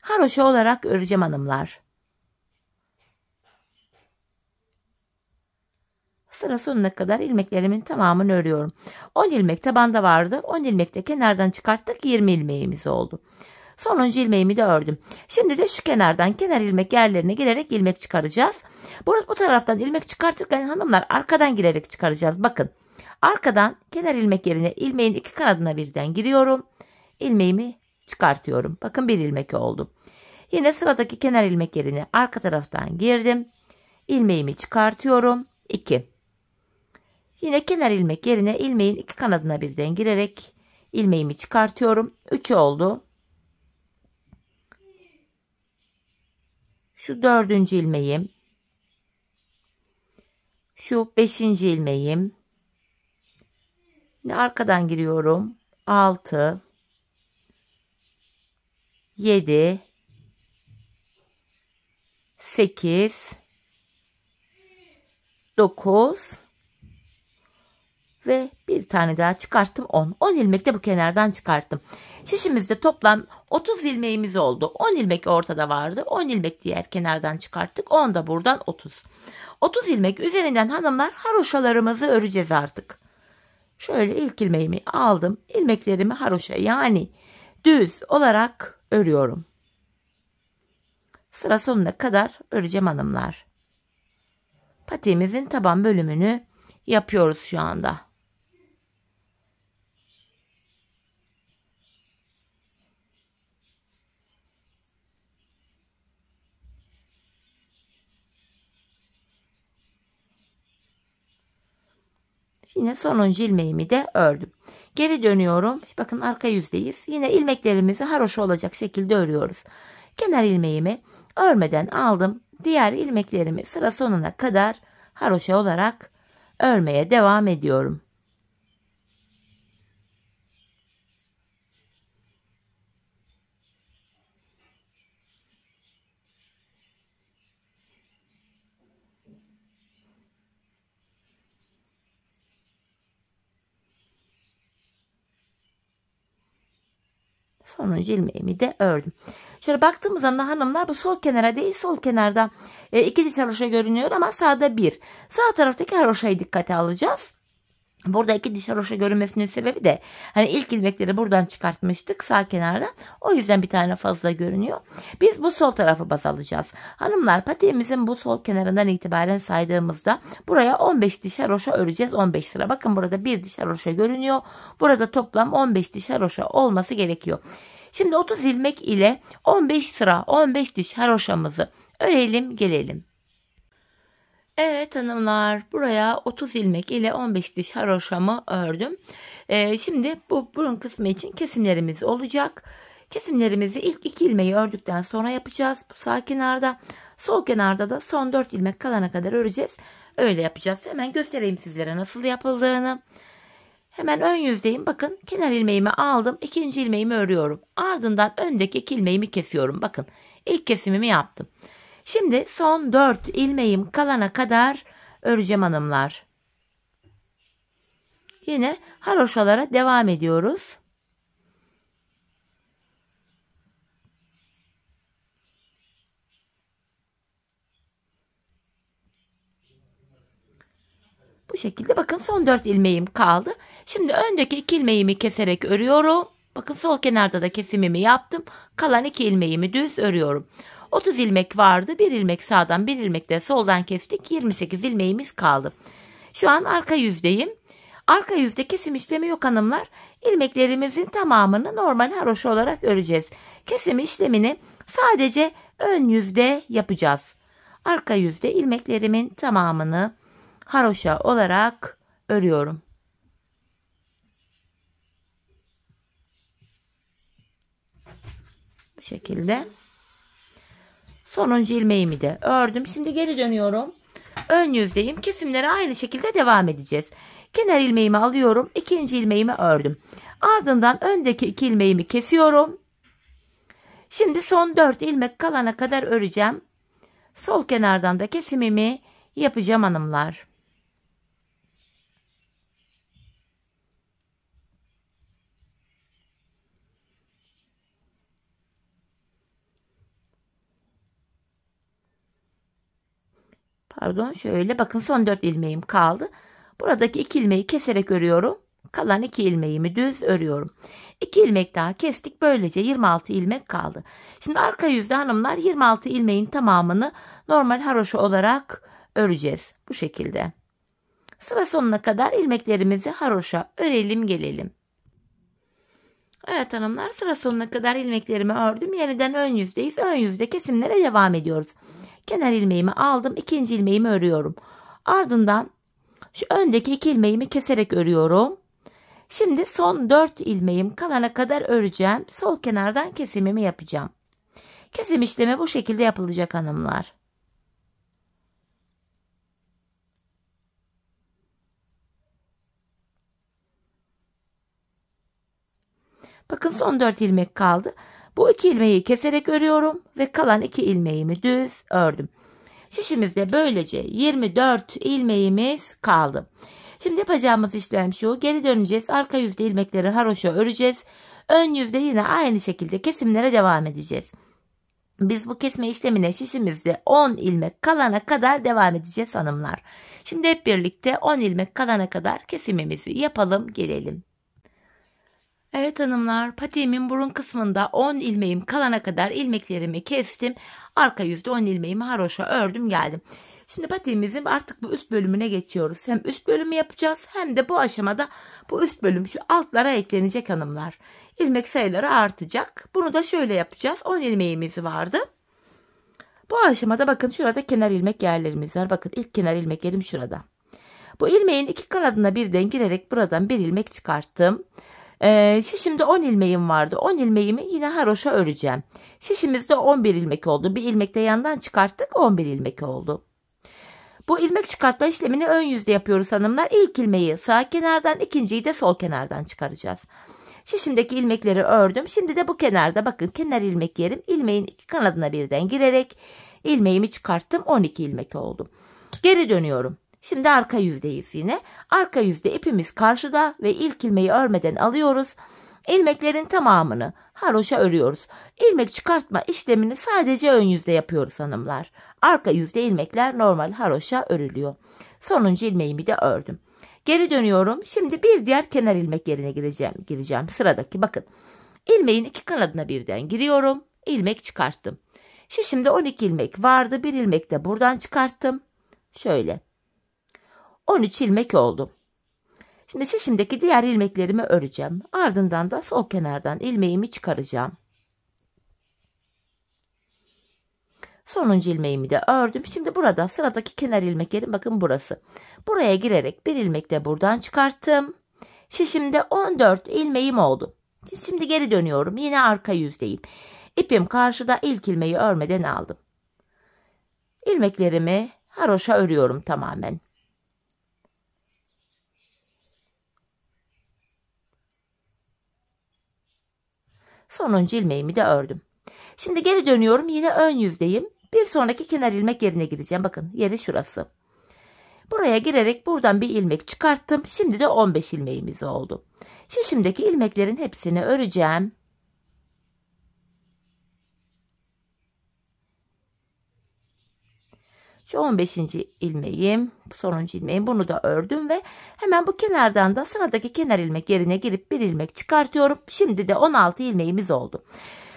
haroşa olarak öreceğim hanımlar. Sıra sonuna kadar ilmeklerimin tamamını örüyorum. 10 ilmek tabanda vardı. 10 ilmek de kenardan çıkarttık. 20 ilmeğimiz oldu. Sonuncu ilmeğimi de ördüm. Şimdi de şu kenardan kenar ilmek yerlerine girerek ilmek çıkaracağız. Bu taraftan ilmek çıkartırken hanımlar arkadan girerek çıkaracağız. Bakın. Arkadan kenar ilmek yerine ilmeğin iki kanadına birden giriyorum. İlmeğimi çıkartıyorum. Bakın bir ilmek oldu. Yine sıradaki kenar ilmek yerine arka taraftan girdim. İlmeğimi çıkartıyorum. 2. Yine kenar ilmek yerine ilmeğin iki kanadına birden girerek ilmeğimi çıkartıyorum. 3 oldu. Şu 4. ilmeğim. Şu 5. ilmeğim. Yine arkadan giriyorum. 6. 7. 8. 9. Ve bir tane daha çıkarttım 10. 10 ilmek de bu kenardan çıkarttım. Şişimizde toplam 30 ilmeğimiz oldu. 10 ilmek ortada vardı. 10 ilmek diğer kenardan çıkarttık. 10 da buradan 30. 30 ilmek üzerinden hanımlar haroşalarımızı öreceğiz artık. Şöyle ilk ilmeğimi aldım. İlmeklerimi haroşa yani düz olarak örüyorum. Sıra sonuna kadar öreceğim hanımlar. Patiğimizin taban bölümünü yapıyoruz şu anda. Yine sonuncu ilmeğimi de ördüm. Geri dönüyorum. Bakın arka yüzdeyiz. Yine ilmeklerimizi haroşa olacak şekilde örüyoruz. Kenar ilmeğimi örmeden aldım. Diğer ilmeklerimi sıra sonuna kadar haroşa olarak örmeye devam ediyorum. Sonuncu ilmeğimi de ördüm. Şöyle baktığımız anda hanımlar bu sol kenara değil sol kenarda 2 diş haroşa görünüyor ama sağda 1. Sağ taraftaki haroşayı dikkate alacağız. Burada 2 diş haroşa görünmesinin sebebi de hani ilk ilmekleri buradan çıkartmıştık sağ kenardan. O yüzden bir tane fazla görünüyor. Biz bu sol tarafı baz alacağız. Hanımlar patiğimizin bu sol kenarından itibaren saydığımızda buraya 15 diş haroşa öreceğiz. 15 sıra. Bakın burada 1 diş haroşa görünüyor. Burada toplam 15 diş haroşa olması gerekiyor. Şimdi 30 ilmek ile 15 sıra 15 diş haroşamızı örelim gelelim. Evet hanımlar, buraya 30 ilmek ile 15 diş haroşamı ördüm. Şimdi bu burun kısmı için kesimlerimiz olacak. Kesimlerimizi ilk 2 ilmeği ördükten sonra yapacağız. Bu sağ kenarda, sol kenarda da son 4 ilmek kalana kadar öreceğiz. Öyle yapacağız. Hemen göstereyim sizlere nasıl yapıldığını. Hemen ön yüzdeyim. Bakın kenar ilmeğimi aldım. İkinci ilmeğimi örüyorum. Ardından öndeki 2 ilmeğimi kesiyorum. Bakın ilk kesimimi yaptım. Şimdi son 4 ilmeğim kalana kadar öreceğim hanımlar. Yine haroşalara devam ediyoruz. Bu şekilde bakın son 4 ilmeğim kaldı. Şimdi öndeki 2 ilmeğimi keserek örüyorum. Bakın sol kenarda da kesimimi yaptım. Kalan 2 ilmeğimi düz örüyorum. 30 ilmek vardı. 1 ilmek sağdan 1 ilmek de soldan kestik. 28 ilmeğimiz kaldı. Şu an arka yüzdeyim. Arka yüzde kesim işlemi yok hanımlar. İlmeklerimizin tamamını normal haroşa olarak öreceğiz. Kesim işlemini sadece ön yüzde yapacağız. Arka yüzde ilmeklerimin tamamını haroşa olarak örüyorum. Bu şekilde. Sonuncu ilmeğimi de ördüm. Şimdi geri dönüyorum. Ön yüzdeyim. Kesimlere aynı şekilde devam edeceğiz. Kenar ilmeğimi alıyorum. İkinci ilmeğimi ördüm. Ardından öndeki 2 ilmeğimi kesiyorum. Şimdi son 4 ilmek kalana kadar öreceğim. Sol kenardan da kesimimi yapacağım hanımlar. Pardon şöyle bakın son 4 ilmeğim kaldı. Buradaki 2 ilmeği keserek örüyorum. Kalan 2 ilmeğimi düz örüyorum. 2 ilmek daha kestik. Böylece 26 ilmek kaldı. Şimdi arka yüzde hanımlar 26 ilmeğin tamamını normal haroşa olarak öreceğiz. Bu şekilde. Sıra sonuna kadar ilmeklerimizi haroşa örelim gelelim. Evet hanımlar sıra sonuna kadar ilmeklerimi ördüm. Yeniden ön yüzdeyiz. Ön yüzde kesimlere devam ediyoruz. Kenar ilmeğimi aldım. İkinci ilmeğimi örüyorum. Ardından şu öndeki 2 ilmeğimi keserek örüyorum. Şimdi son 4 ilmeğim kalana kadar öreceğim. Sol kenardan kesimimi yapacağım. Kesim işlemi bu şekilde yapılacak hanımlar. Bakın son 4 ilmek kaldı. Bu 2 ilmeği keserek örüyorum ve kalan 2 ilmeğimi düz ördüm. Şişimizde böylece 24 ilmeğimiz kaldı. Şimdi yapacağımız işlem şu. Geri döneceğiz. Arka yüzde ilmekleri haroşa öreceğiz. Ön yüzde yine aynı şekilde kesimlere devam edeceğiz. Biz bu kesme işlemine şişimizde 10 ilmek kalana kadar devam edeceğiz hanımlar. Şimdi hep birlikte 10 ilmek kalana kadar kesimimizi yapalım gelelim. Evet hanımlar, patiğimin burun kısmında 10 ilmeğim kalana kadar ilmeklerimi kestim. Arka yüzde 10 ilmeğimi haroşa ördüm geldim. Şimdi patiğimizin artık bu üst bölümüne geçiyoruz. Hem üst bölümü yapacağız hem de bu aşamada bu üst bölüm şu altlara eklenecek hanımlar. İlmek sayıları artacak. Bunu da şöyle yapacağız. 10 ilmeğimiz vardı. Bu aşamada bakın şurada kenar ilmek yerlerimiz var. Bakın ilk kenar ilmek yerim şurada. Bu ilmeğin 2 kanadına birden girerek buradan bir ilmek çıkarttım. Şişimde 10 ilmeğim vardı. 10 ilmeğimi yine haroşa öreceğim. Şişimizde 11 ilmek oldu. Bir ilmek de yandan çıkarttık. 11 ilmek oldu. Bu ilmek çıkartma işlemini ön yüzde yapıyoruz hanımlar. İlk ilmeği sağ kenardan, ikinciyi de sol kenardan çıkaracağız. Şişimdeki ilmekleri ördüm. Şimdi de bu kenarda bakın kenar ilmek yerim. İlmeğin 2 kanadına birden girerek ilmeğimi çıkarttım. 12 ilmek oldu. Geri dönüyorum. Şimdi arka yüzdeyiz yine. Arka yüzde ipimiz karşıda ve ilk ilmeği örmeden alıyoruz. İlmeklerin tamamını haroşa örüyoruz. İlmek çıkartma işlemini sadece ön yüzde yapıyoruz hanımlar. Arka yüzde ilmekler normal haroşa örülüyor. Sonuncu ilmeğimi de ördüm. Geri dönüyorum. Şimdi bir diğer kenar ilmek yerine gireceğim. Sıradaki bakın. İlmeğin iki kanadına birden giriyorum. İlmek çıkarttım. Şişimde 12 ilmek vardı. Bir ilmek de buradan çıkarttım. Şöyle. 13 ilmek oldu. Şimdi şişimdeki diğer ilmeklerimi öreceğim. Ardından da sol kenardan ilmeğimi çıkaracağım. Sonuncu ilmeğimi de ördüm. Şimdi burada sıradaki kenar ilmek yerim bakın burası. Buraya girerek bir ilmek de buradan çıkarttım. Şişimde 14 ilmeğim oldu. Şimdi geri dönüyorum. Yine arka yüzdeyim. İpim karşıda, ilk ilmeği örmeden aldım. İlmeklerimi haroşa örüyorum tamamen. Sonuncu ilmeğimi de ördüm. Şimdi geri dönüyorum. Yine ön yüzdeyim. Bir sonraki kenar ilmek yerine gireceğim. Bakın yeri şurası. Buraya girerek buradan bir ilmek çıkarttım. Şimdi de 15 ilmeğimiz oldu. Şişimdeki ilmeklerin hepsini öreceğim. Şu 15. ilmeğim, sonuncu ilmeğim, bunu da ördüm ve hemen bu kenardan da sıradaki kenar ilmek yerine girip bir ilmek çıkartıyorum. Şimdi de 16 ilmeğimiz oldu.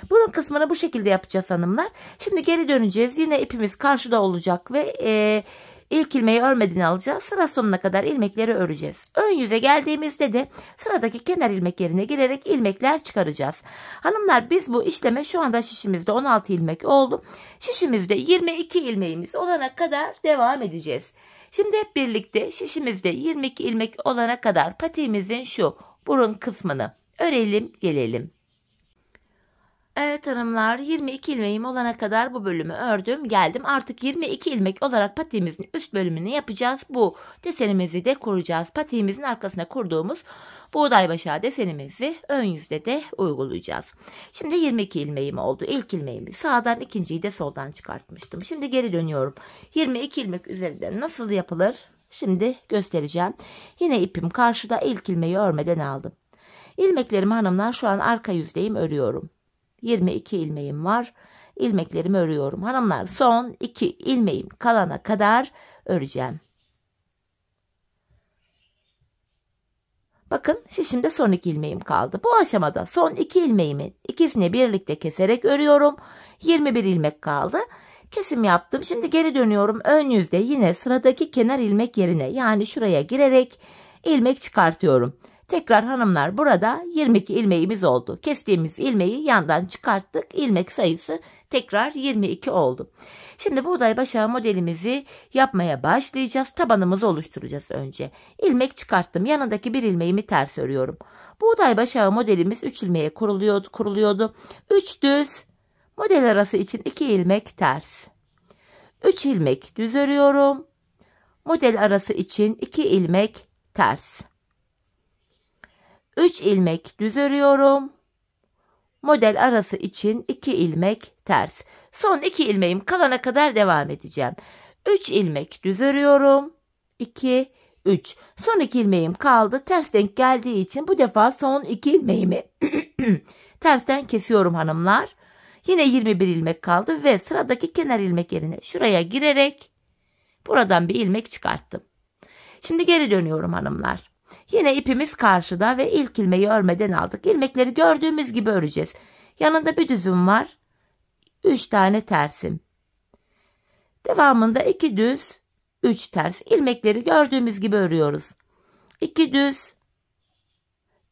Bunun kısmını bu şekilde yapacağız hanımlar. Şimdi geri döneceğiz. Yine ipimiz karşıda olacak ve ilk ilmeği örmeden alacağız. Sıra sonuna kadar ilmekleri öreceğiz. Ön yüze geldiğimizde de sıradaki kenar ilmek yerine girerek ilmekler çıkaracağız. Hanımlar biz bu işleme şu anda şişimizde 16 ilmek oldu. Şişimizde 22 ilmeğimiz olana kadar devam edeceğiz. Şimdi hep birlikte şişimizde 22 ilmek olana kadar patiğimizin şu burun kısmını örelim gelelim. Evet hanımlar, 22 ilmeğim olana kadar bu bölümü ördüm geldim. Artık 22 ilmek olarak patiğimizin üst bölümünü yapacağız. Bu desenimizi de kuracağız. Patiğimizin arkasına kurduğumuz buğday başağı desenimizi ön yüzde de uygulayacağız. Şimdi 22 ilmeğim oldu. İlk ilmeğimi sağdan, ikinciyi de soldan çıkartmıştım. Şimdi geri dönüyorum. 22 ilmek üzerinden nasıl yapılır? Şimdi göstereceğim. Yine ipim karşıda, ilk ilmeği örmeden aldım. İlmeklerimi hanımlar şu an arka yüzdeyim, örüyorum. 22 ilmeğim var. İlmeklerimi örüyorum. Hanımlar son 2 ilmeğim kalana kadar öreceğim. Bakın şişimde son 2 ilmeğim kaldı. Bu aşamada son 2 ilmeğimin ikisini birlikte keserek örüyorum. 21 ilmek kaldı. Kesim yaptım. Şimdi geri dönüyorum. Ön yüzde yine sıradaki kenar ilmek yerine, yani şuraya girerek ilmek çıkartıyorum. Tekrar hanımlar burada 22 ilmeğimiz oldu. Kestiğimiz ilmeği yandan çıkarttık. İlmek sayısı tekrar 22 oldu. Şimdi buğday başağı modelimizi yapmaya başlayacağız. Tabanımızı oluşturacağız önce. İlmek çıkarttım. Yanındaki bir ilmeğimi ters örüyorum. Buğday başağı modelimiz 3 ilmeğe kuruluyordu. 3 düz, model arası için 2 ilmek ters. 3 ilmek düz örüyorum. Model arası için 2 ilmek ters. 3 ilmek düz örüyorum. Model arası için 2 ilmek ters. Son 2 ilmeğim kalana kadar devam edeceğim. 3 ilmek düz örüyorum. 2, 3. Son 2 ilmeğim kaldı. Ters denk geldiği için bu defa son 2 ilmeğimi tersten kesiyorum hanımlar. Yine 21 ilmek kaldı ve sıradaki kenar ilmek yerine şuraya girerek buradan bir ilmek çıkarttım. Şimdi geri dönüyorum hanımlar. Yine ipimiz karşıda ve ilk ilmeği örmeden aldık. İlmekleri gördüğümüz gibi öreceğiz. Yanında bir düzüm var. 3 tane tersim. Devamında 2 düz, 3 ters. İlmekleri gördüğümüz gibi örüyoruz. 2 düz,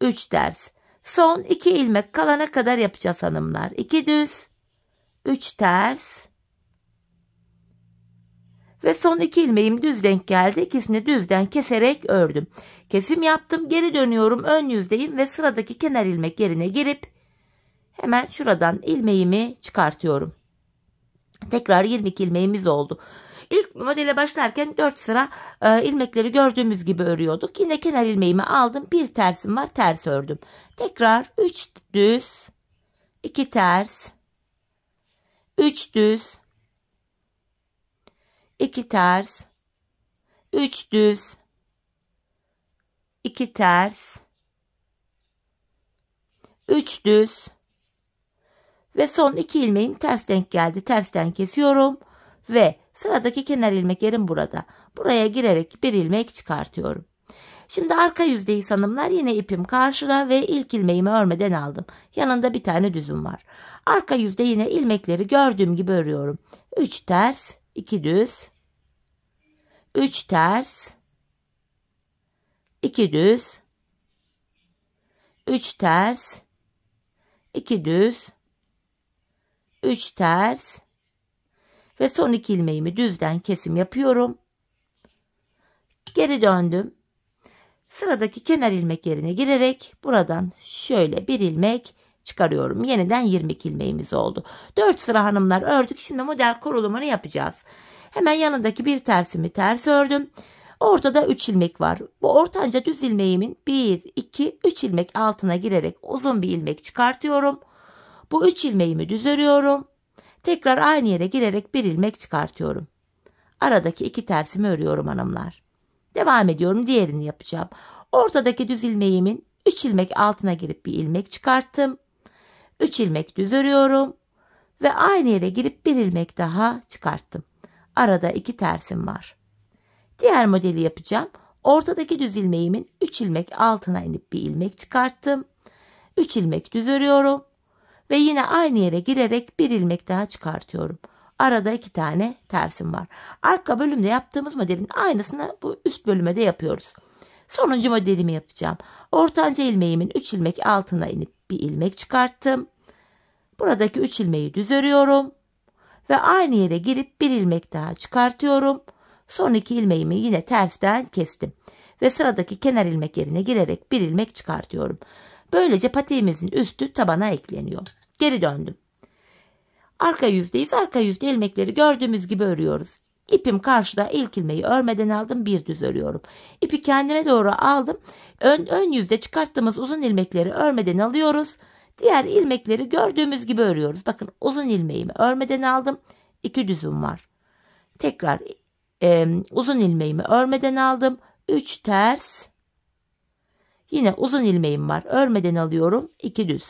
3 ters. Son 2 ilmek kalana kadar yapacağız hanımlar. 2 düz, 3 ters. Ve son 2 ilmeğim düz denk geldi. İkisini düzden keserek ördüm. Kesim yaptım. Geri dönüyorum. Ön yüzdeyim ve sıradaki kenar ilmek yerine girip hemen şuradan ilmeğimi çıkartıyorum. Tekrar 22 ilmeğimiz oldu. İlk modele başlarken 4 sıra ilmekleri gördüğümüz gibi örüyorduk. Yine kenar ilmeğimi aldım. Bir tersim var. Ters ördüm. Tekrar 3 düz, 2 ters, 3 düz, 2 ters, 3 düz, 2 ters, 3 düz ve son 2 ilmeğim ters denk geldi. Tersten kesiyorum ve sıradaki kenar ilmek yerim burada. Buraya girerek bir ilmek çıkartıyorum. Şimdi arka yüzdeyiz hanımlar. Yine ipim karşıda ve ilk ilmeğimi örmeden aldım. Yanında bir tane düzüm var. Arka yüzde yine ilmekleri gördüğüm gibi örüyorum. 3 ters, 2 düz, 3 ters, 2 düz, 3 ters, 2 düz, 3 ters ve son 2 ilmeğimi düzden kesim yapıyorum. Geri döndüm. Sıradaki kenar ilmek yerine girerek buradan şöyle bir ilmek çıkarıyorum. Yeniden 22 ilmeğimiz oldu. 4 sıra hanımlar ördük. Şimdi model kurulumunu yapacağız. Hemen yanındaki bir tersimi ters ördüm. Ortada 3 ilmek var. Bu ortanca düz ilmeğimin 1, 2, 3 ilmek altına girerek uzun bir ilmek çıkartıyorum. Bu 3 ilmeğimi düz örüyorum. Tekrar aynı yere girerek bir ilmek çıkartıyorum. Aradaki 2 tersimi örüyorum hanımlar. Devam ediyorum. Diğerini yapacağım. Ortadaki düz ilmeğimin 3 ilmek altına girip bir ilmek çıkarttım. 3 ilmek düz örüyorum. Ve aynı yere girip bir ilmek daha çıkarttım. Arada 2 tersim var. Diğer modeli yapacağım. Ortadaki düz ilmeğimin 3 ilmek altına inip bir ilmek çıkarttım. 3 ilmek düz örüyorum. Ve yine aynı yere girerek bir ilmek daha çıkartıyorum. Arada 2 tane tersim var. Arka bölümde yaptığımız modelin aynısını bu üst bölüme de yapıyoruz. Sonuncu modelimi yapacağım. Ortanca ilmeğimin 3 ilmek altına inip bir ilmek çıkarttım. Buradaki 3 ilmeği düz örüyorum. Ve aynı yere girip bir ilmek daha çıkartıyorum. Son 2 ilmeğimi yine tersten kestim. Ve sıradaki kenar ilmek yerine girerek bir ilmek çıkartıyorum. Böylece patiğimizin üstü tabana ekleniyor. Geri döndüm. Arka yüzdeyiz. Arka yüzde ilmekleri gördüğümüz gibi örüyoruz. İpim karşıda, ilk ilmeği örmeden aldım, bir düz örüyorum. İpi kendime doğru aldım. Ön yüzde çıkarttığımız uzun ilmekleri örmeden alıyoruz. Diğer ilmekleri gördüğümüz gibi örüyoruz. Bakın uzun ilmeğimi örmeden aldım. 2 düzüm var. Tekrar uzun ilmeğimi örmeden aldım. 3 ters. Yine uzun ilmeğim var. Örmeden alıyorum. 2 düz.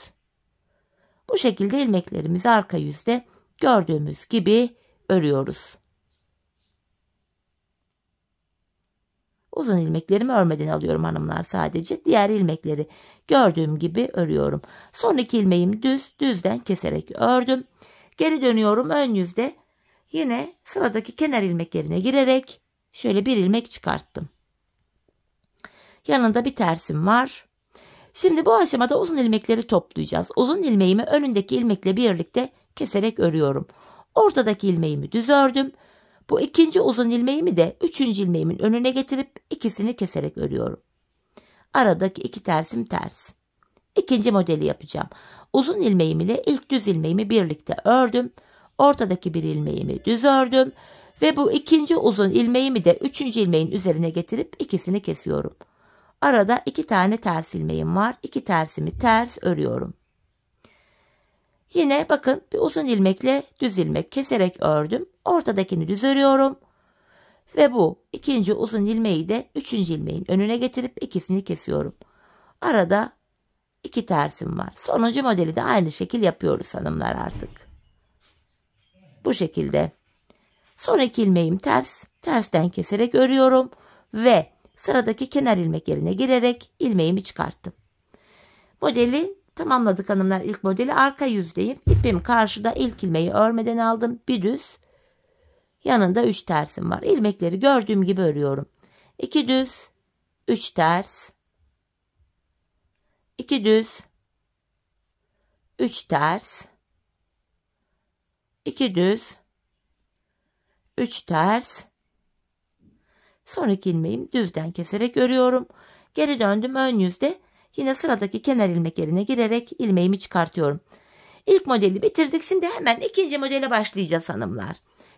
Bu şekilde ilmeklerimizi arka yüzde gördüğümüz gibi örüyoruz. Uzun ilmeklerimi örmeden alıyorum hanımlar sadece. Diğer ilmekleri gördüğüm gibi örüyorum. Son 2 ilmeğimi düzden keserek ördüm. Geri dönüyorum ön yüzde. Yine sıradaki kenar ilmek yerine girerek şöyle bir ilmek çıkarttım. Yanında bir tersim var. Şimdi bu aşamada uzun ilmekleri toplayacağız. Uzun ilmeğimi önündeki ilmekle birlikte keserek örüyorum. Ortadaki ilmeğimi düz ördüm. Bu ikinci uzun ilmeğimi de üçüncü ilmeğimin önüne getirip ikisini keserek örüyorum. Aradaki 2 tersim ters. İkinci modeli yapacağım. Uzun ilmeğim ile ilk düz ilmeğimi birlikte ördüm. Ortadaki bir ilmeğimi düz ördüm. Ve bu ikinci uzun ilmeğimi de üçüncü ilmeğin üzerine getirip ikisini kesiyorum. Arada 2 tane ters ilmeğim var. 2 tersimi ters örüyorum. Yine bakın bir uzun ilmekle düz ilmek keserek ördüm. Ortadakini düz örüyorum. Ve bu ikinci uzun ilmeği de üçüncü ilmeğin önüne getirip ikisini kesiyorum. Arada 2 tersim var. Sonuncu modeli de aynı şekil yapıyoruz hanımlar artık. Bu şekilde. Son 2 ilmeğim ters. Tersten keserek örüyorum. Ve sıradaki kenar ilmek yerine girerek ilmeğimi çıkarttım. Modeli tamamladık hanımlar. İlk modeli arka yüzdeyim. İpim karşıda, ilk ilmeği örmeden aldım. Bir düz. Yanında 3 tersim var. İlmekleri gördüğüm gibi örüyorum. 2 düz, 3 ters, 2 düz, 3 ters, 2 düz, 3 ters. Son 2 ilmeğimi düzden keserek örüyorum. Geri döndüm ön yüzde. Yine sıradaki kenar ilmek yerine girerek ilmeğimi çıkartıyorum. İlk modeli bitirdik. Şimdi hemen ikinci modele başlayacağız hanımlar.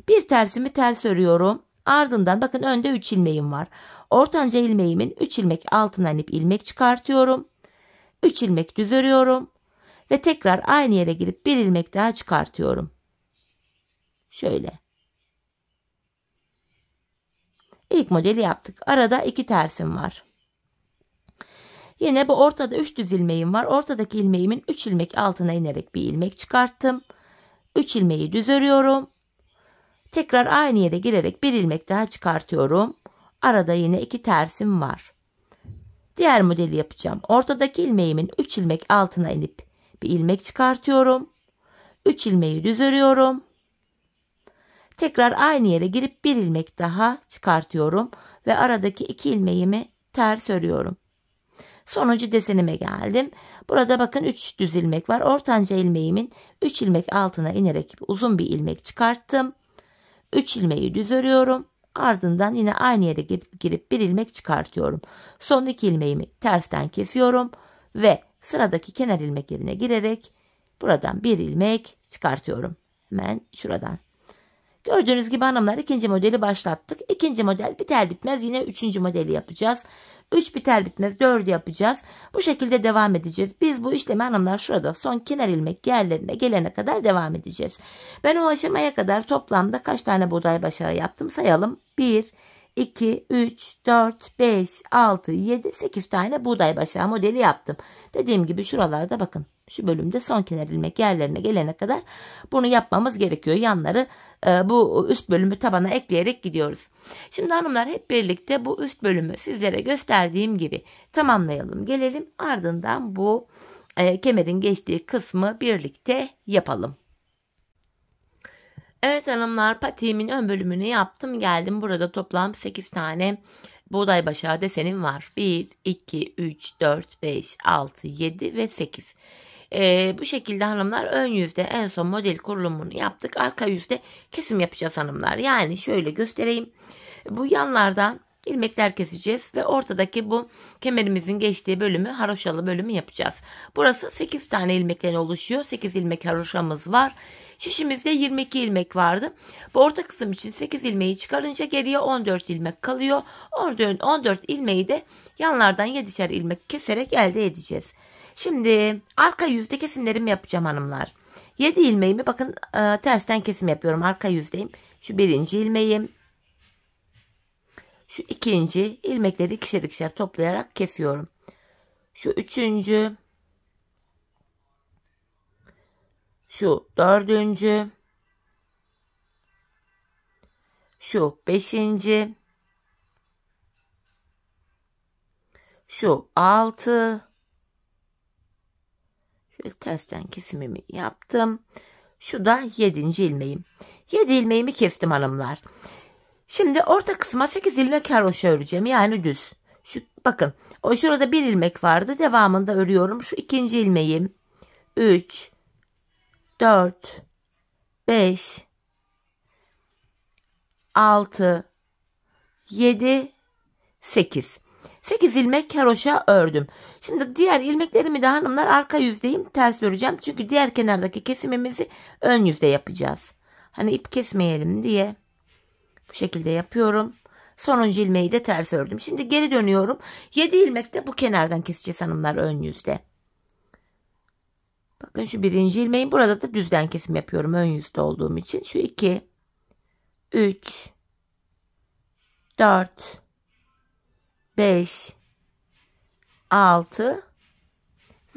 Bir tersimi ters örüyorum. Ardından bakın önde 3 ilmeğim var. Ortanca ilmeğimin 3 ilmek altına inip ilmek çıkartıyorum. 3 ilmek düz örüyorum. Ve tekrar aynı yere girip bir ilmek daha çıkartıyorum. Şöyle. İlk modeli yaptık. Arada 2 tersim var. Yine bu ortada 3 düz ilmeğim var. Ortadaki ilmeğimin 3 ilmek altına inerek bir ilmek çıkarttım. 3 ilmeği düz örüyorum. Tekrar aynı yere girerek bir ilmek daha çıkartıyorum. Arada yine 2 tersim var. Diğer modeli yapacağım. Ortadaki ilmeğimin 3 ilmek altına inip bir ilmek çıkartıyorum. 3 ilmeği düz örüyorum. Tekrar aynı yere girip bir ilmek daha çıkartıyorum ve aradaki 2 ilmeğimi ters örüyorum. Sonuncu desenime geldim. Burada bakın 3 düz ilmek var. Ortanca ilmeğimin 3 ilmek altına inerek uzun bir ilmek çıkarttım. 3 ilmeği düz örüyorum. Ardından yine aynı yere girip bir ilmek çıkartıyorum. Son 2 ilmeğimi tersten kesiyorum ve sıradaki kenar ilmek yerine girerek buradan bir ilmek çıkartıyorum. Hemen şuradan. Gördüğünüz gibi hanımlar ikinci modeli başlattık. İkinci model biter bitmez yine üçüncü modeli yapacağız. 3 biter bitmez 4'ü yapacağız. Bu şekilde devam edeceğiz. Biz bu işlemi hanımlar şurada son kenar ilmek yerlerine gelene kadar devam edeceğiz. Ben o aşamaya kadar toplamda kaç tane buğday başağı yaptım sayalım. 1, 2, 3, 4, 5, 6, 7, 8 tane buğday başağı modeli yaptım. Dediğim gibi şuralarda bakın şu bölümde son kenar ilmek yerlerine gelene kadar bunu yapmamız gerekiyor. Yanları bu üst bölümü tabana ekleyerek gidiyoruz. Şimdi hanımlar hep birlikte bu üst bölümü sizlere gösterdiğim gibi tamamlayalım. Gelelim ardından bu kemerin geçtiği kısmı birlikte yapalım. Evet hanımlar patiğimin ön bölümünü yaptım. Geldim burada toplam 8 tane buğday başağı desenim var. 1, 2, 3, 4, 5, 6, 7 ve 8. Bu şekilde hanımlar ön yüzde en son model kurulumunu yaptık. Arka yüzde kesim yapacağız hanımlar. Yani şöyle göstereyim. Bu yanlardan ilmekler keseceğiz ve ortadaki bu kemerimizin geçtiği bölümü haroşalı bölümü yapacağız. Burası 8 tane ilmekten oluşuyor. 8 ilmek haroşamız var. Şişimizde 22 ilmek vardı. Bu orta kısım için 8 ilmeği çıkarınca geriye 14 ilmek kalıyor. 14 ilmeği de yanlardan 7'şer ilmek keserek elde edeceğiz. Şimdi arka yüzde kesimlerimi yapacağım hanımlar. 7 ilmeğimi bakın tersten kesim yapıyorum. Arka yüzdeyim. Şu birinci ilmeğim. Şu ikinci ilmekleri ikişer ikişer toplayarak kesiyorum. Şu üçüncü. Şu dördüncü. Şu beşinci. Şu 6. Şöyle tersten kesimimi yaptım. Şu da 7. ilmeğim. 7 ilmeğimi kestim hanımlar. Şimdi orta kısma 8 ilmek haroşa öreceğim. Yani düz. Şu bakın. O şurada bir ilmek vardı. Devamında örüyorum. Şu ikinci ilmeğim. 3 4 5 6 7 8. 8 ilmek haroşa ördüm. Şimdi diğer ilmeklerimi de hanımlar arka yüzdeyim. Ters öreceğim. Çünkü diğer kenardaki kesimimizi ön yüzde yapacağız. Hani ip kesmeyelim diye. Bu şekilde yapıyorum. Sonuncu ilmeği de ters ördüm. Şimdi geri dönüyorum. 7 ilmek de bu kenardan keseceğiz hanımlar ön yüzde. Bakın şu birinci ilmeğin burada da düzden kesim yapıyorum ön yüzde olduğum için. Şu 2 3 4 5 6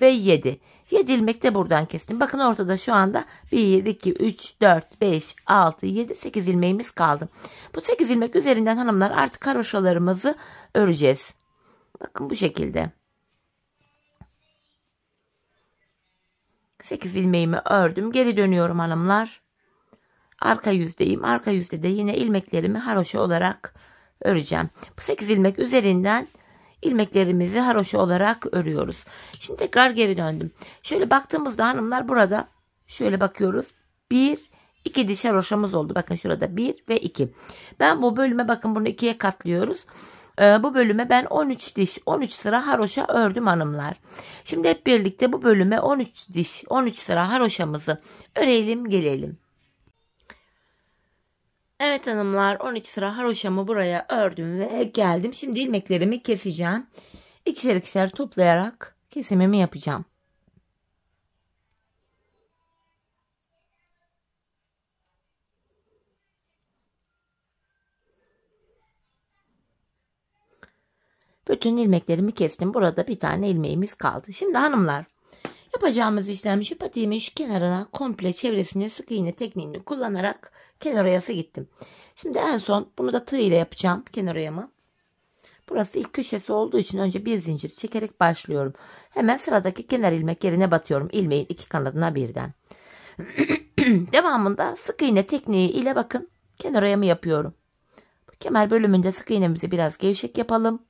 ve 7. 7 ilmek de buradan kestim. Bakın ortada şu anda 1, 2, 3, 4, 5, 6, 7, 8 ilmeğimiz kaldı. Bu 8 ilmek üzerinden hanımlar artık haroşalarımızı öreceğiz. Bakın bu şekilde. 8 ilmeğimi ördüm. Geri dönüyorum hanımlar. Arka yüzdeyim. Arka yüzde de yine ilmeklerimi haroşa olarak öreceğim. Bu 8 ilmek üzerinden ilmeklerimizi haroşa olarak örüyoruz. Şimdi tekrar geri döndüm. Şöyle baktığımızda hanımlar burada şöyle bakıyoruz. 1, 2 diş haroşamız oldu. Bakın şurada 1 ve 2. Ben bu bölüme bakın bunu 2'ye katlıyoruz. Bu bölüme ben 13 diş 13 sıra haroşa ördüm hanımlar. Şimdi hep birlikte bu bölüme 13 diş 13 sıra haroşamızı örelim gelelim. Evet hanımlar 12 sıra haroşamı buraya ördüm ve geldim. Şimdi ilmeklerimi keseceğim. İkişer ikişer toplayarak kesimimi yapacağım. Bütün ilmeklerimi kestim. Burada bir tane ilmeğimiz kaldı. Şimdi hanımlar, yapacağımız işlem şu: patiğimin şu kenarına komple çevresine sık iğne tekniğini kullanarak kenar oyası gittim. Şimdi en son bunu da tığ ile yapacağım kenar oyamı. Burası ilk köşesi olduğu için önce bir zincir çekerek başlıyorum. Hemen sıradaki kenar ilmek yerine batıyorum. İlmeğin iki kanadına birden. Devamında sık iğne tekniği ile bakın kenar oyamı yapıyorum. Bu kemer bölümünde sık iğnemizi biraz gevşek yapalım.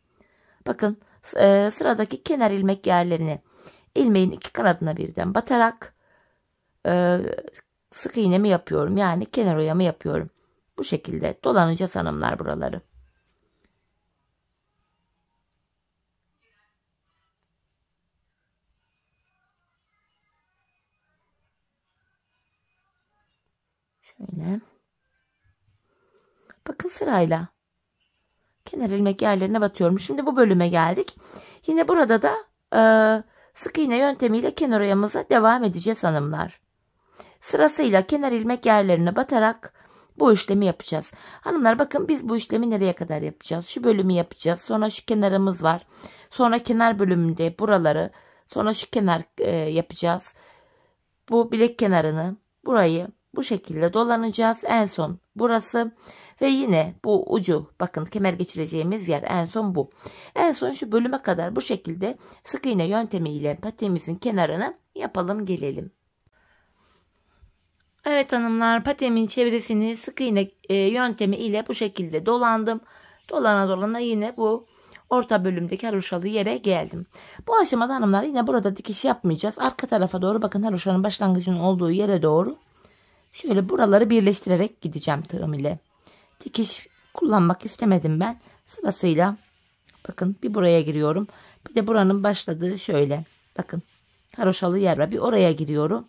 Bakın sıradaki kenar ilmek yerlerine ilmeğin iki kanadına birden batarak sık iğnemi yapıyorum. Yani kenar oyamı yapıyorum. Bu şekilde dolanacağız hanımlar buraları. Şöyle. Bakın sırayla kenar ilmek yerlerine batıyorum. Şimdi bu bölüme geldik. Yine burada da sık iğne yöntemiyle kenar oyamıza devam edeceğiz hanımlar. Sırasıyla kenar ilmek yerlerine batarak bu işlemi yapacağız. Hanımlar bakın, biz bu işlemi nereye kadar yapacağız? Şu bölümü yapacağız. Sonra şu kenarımız var. Sonra kenar bölümünde buraları. Sonra şu kenar yapacağız. Bu bilek kenarını, burayı bu şekilde dolanacağız. En son burası ve yine bu ucu, bakın kemer geçireceğimiz yer en son bu. En son şu bölüme kadar bu şekilde sık iğne yöntemiyle patiğimizin kenarını yapalım gelelim. Evet hanımlar, patiğimin çevresini sık iğne yöntemi ile bu şekilde dolandım. Dolana dolana yine bu orta bölümdeki haroşalı yere geldim. Bu aşamada hanımlar yine burada dikiş yapmayacağız. Arka tarafa doğru, bakın haroşanın başlangıcının olduğu yere doğru şöyle buraları birleştirerek gideceğim tığım ile. Dikiş kullanmak istemedim ben. Sırasıyla bakın bir buraya giriyorum. Bir de buranın başladığı şöyle. Bakın haroşalı yer var. Bir oraya giriyorum.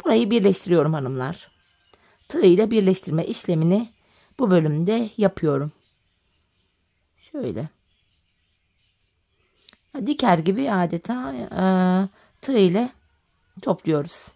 Burayı birleştiriyorum hanımlar. Tığ ile birleştirme işlemini bu bölümde yapıyorum. Şöyle. Diker gibi adeta tığ ile topluyoruz.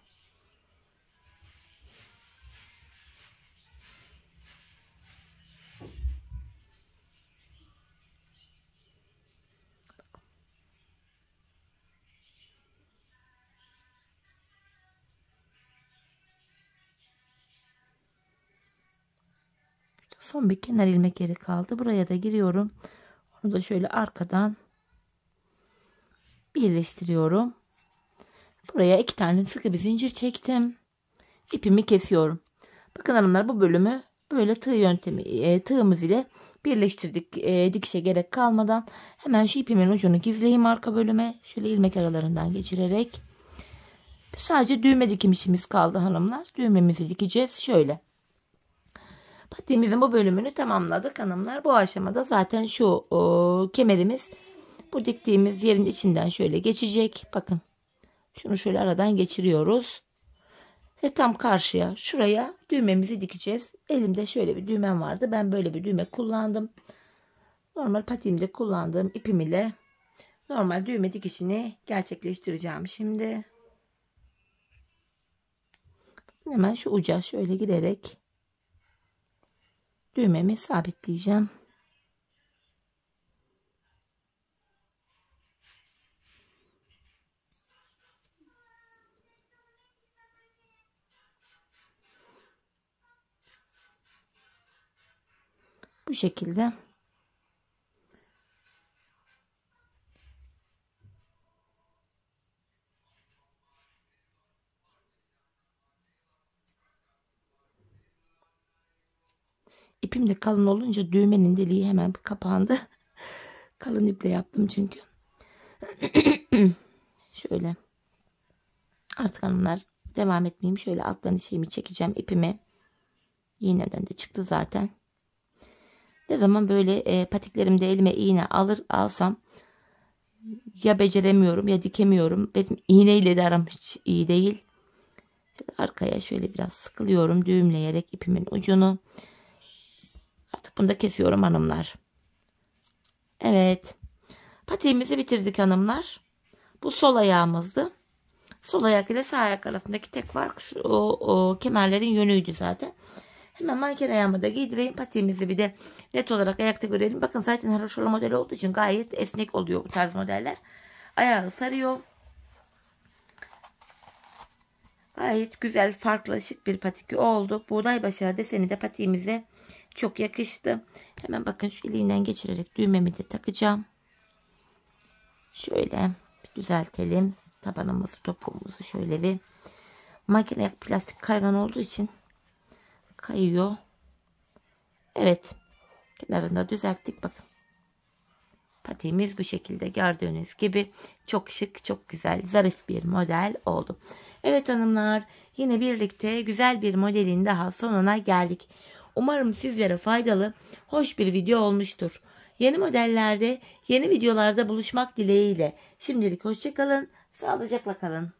Son bir kenar ilmek yeri kaldı. Buraya da giriyorum. Onu da şöyle arkadan birleştiriyorum. Buraya iki tane sıkı bir zincir çektim. İpimi kesiyorum. Bakın hanımlar, bu bölümü böyle tığ yöntemi tığımız ile birleştirdik. Dikişe gerek kalmadan hemen şu ipimin ucunu gizleyeyim arka bölüme. Şöyle ilmek aralarından geçirerek. Sadece düğme dikim işimiz kaldı hanımlar. Düğmemizi dikeceğiz. Şöyle. Patiğimizin bu bölümünü tamamladık hanımlar. Bu aşamada zaten şu kemerimiz bu diktiğimiz yerin içinden şöyle geçecek. Bakın. Şunu şöyle aradan geçiriyoruz. Ve tam karşıya şuraya düğmemizi dikeceğiz. Elimde şöyle bir düğmem vardı. Ben böyle bir düğme kullandım. Normal patiğimde kullandığım ipim ile normal düğme dikişini gerçekleştireceğim şimdi. Hemen şu uca şöyle girerek düğmemi sabitleyeceğim. Bu şekilde. İpim de kalın olunca düğmenin deliği hemen kapandı. Kalın iple yaptım çünkü. Şöyle. Artık hanımlar devam etmeyeyim. Şöyle alttan şeyimi çekeceğim ipimi. İğneden de çıktı zaten. Ne zaman böyle patiklerimde elime iğne alsam ya beceremiyorum ya dikemiyorum. Benim iğneyle de aram hiç iyi değil. Şöyle arkaya şöyle biraz sıkılıyorum düğümleyerek ipimin ucunu. Artık bunu da kesiyorum hanımlar. Evet. Patiğimizi bitirdik hanımlar. Bu sol ayağımızdı. Sol ayak ile sağ ayak arasındaki tek fark şu, o kemerlerin yönüydü zaten. Hemen manken ayağıma da giydireyim. Patiğimizi bir de net olarak ayakta görelim. Bakın zaten haroşalı model olduğu için gayet esnek oluyor bu tarz modeller. Ayağı sarıyor. Gayet güzel, farklı, şık bir patik oldu. Buğday başağı deseni de patiğimize çok yakıştı. Hemen bakın şu iliğinden geçirerek düğmemi de takacağım. Şöyle bir düzeltelim. Tabanımızı, topuğumuzu şöyle bir. Makine plastik kaygan olduğu için kayıyor. Evet. Kenarında düzelttik. Bakın. Patiğimiz bu şekilde gördüğünüz gibi çok şık, çok güzel, zarif bir model oldu. Evet hanımlar, yine birlikte güzel bir modelin daha sonuna geldik. Umarım sizlere faydalı, hoş bir video olmuştur. Yeni modellerde, yeni videolarda buluşmak dileğiyle. Şimdilik hoşça kalın, sağlıcakla kalın.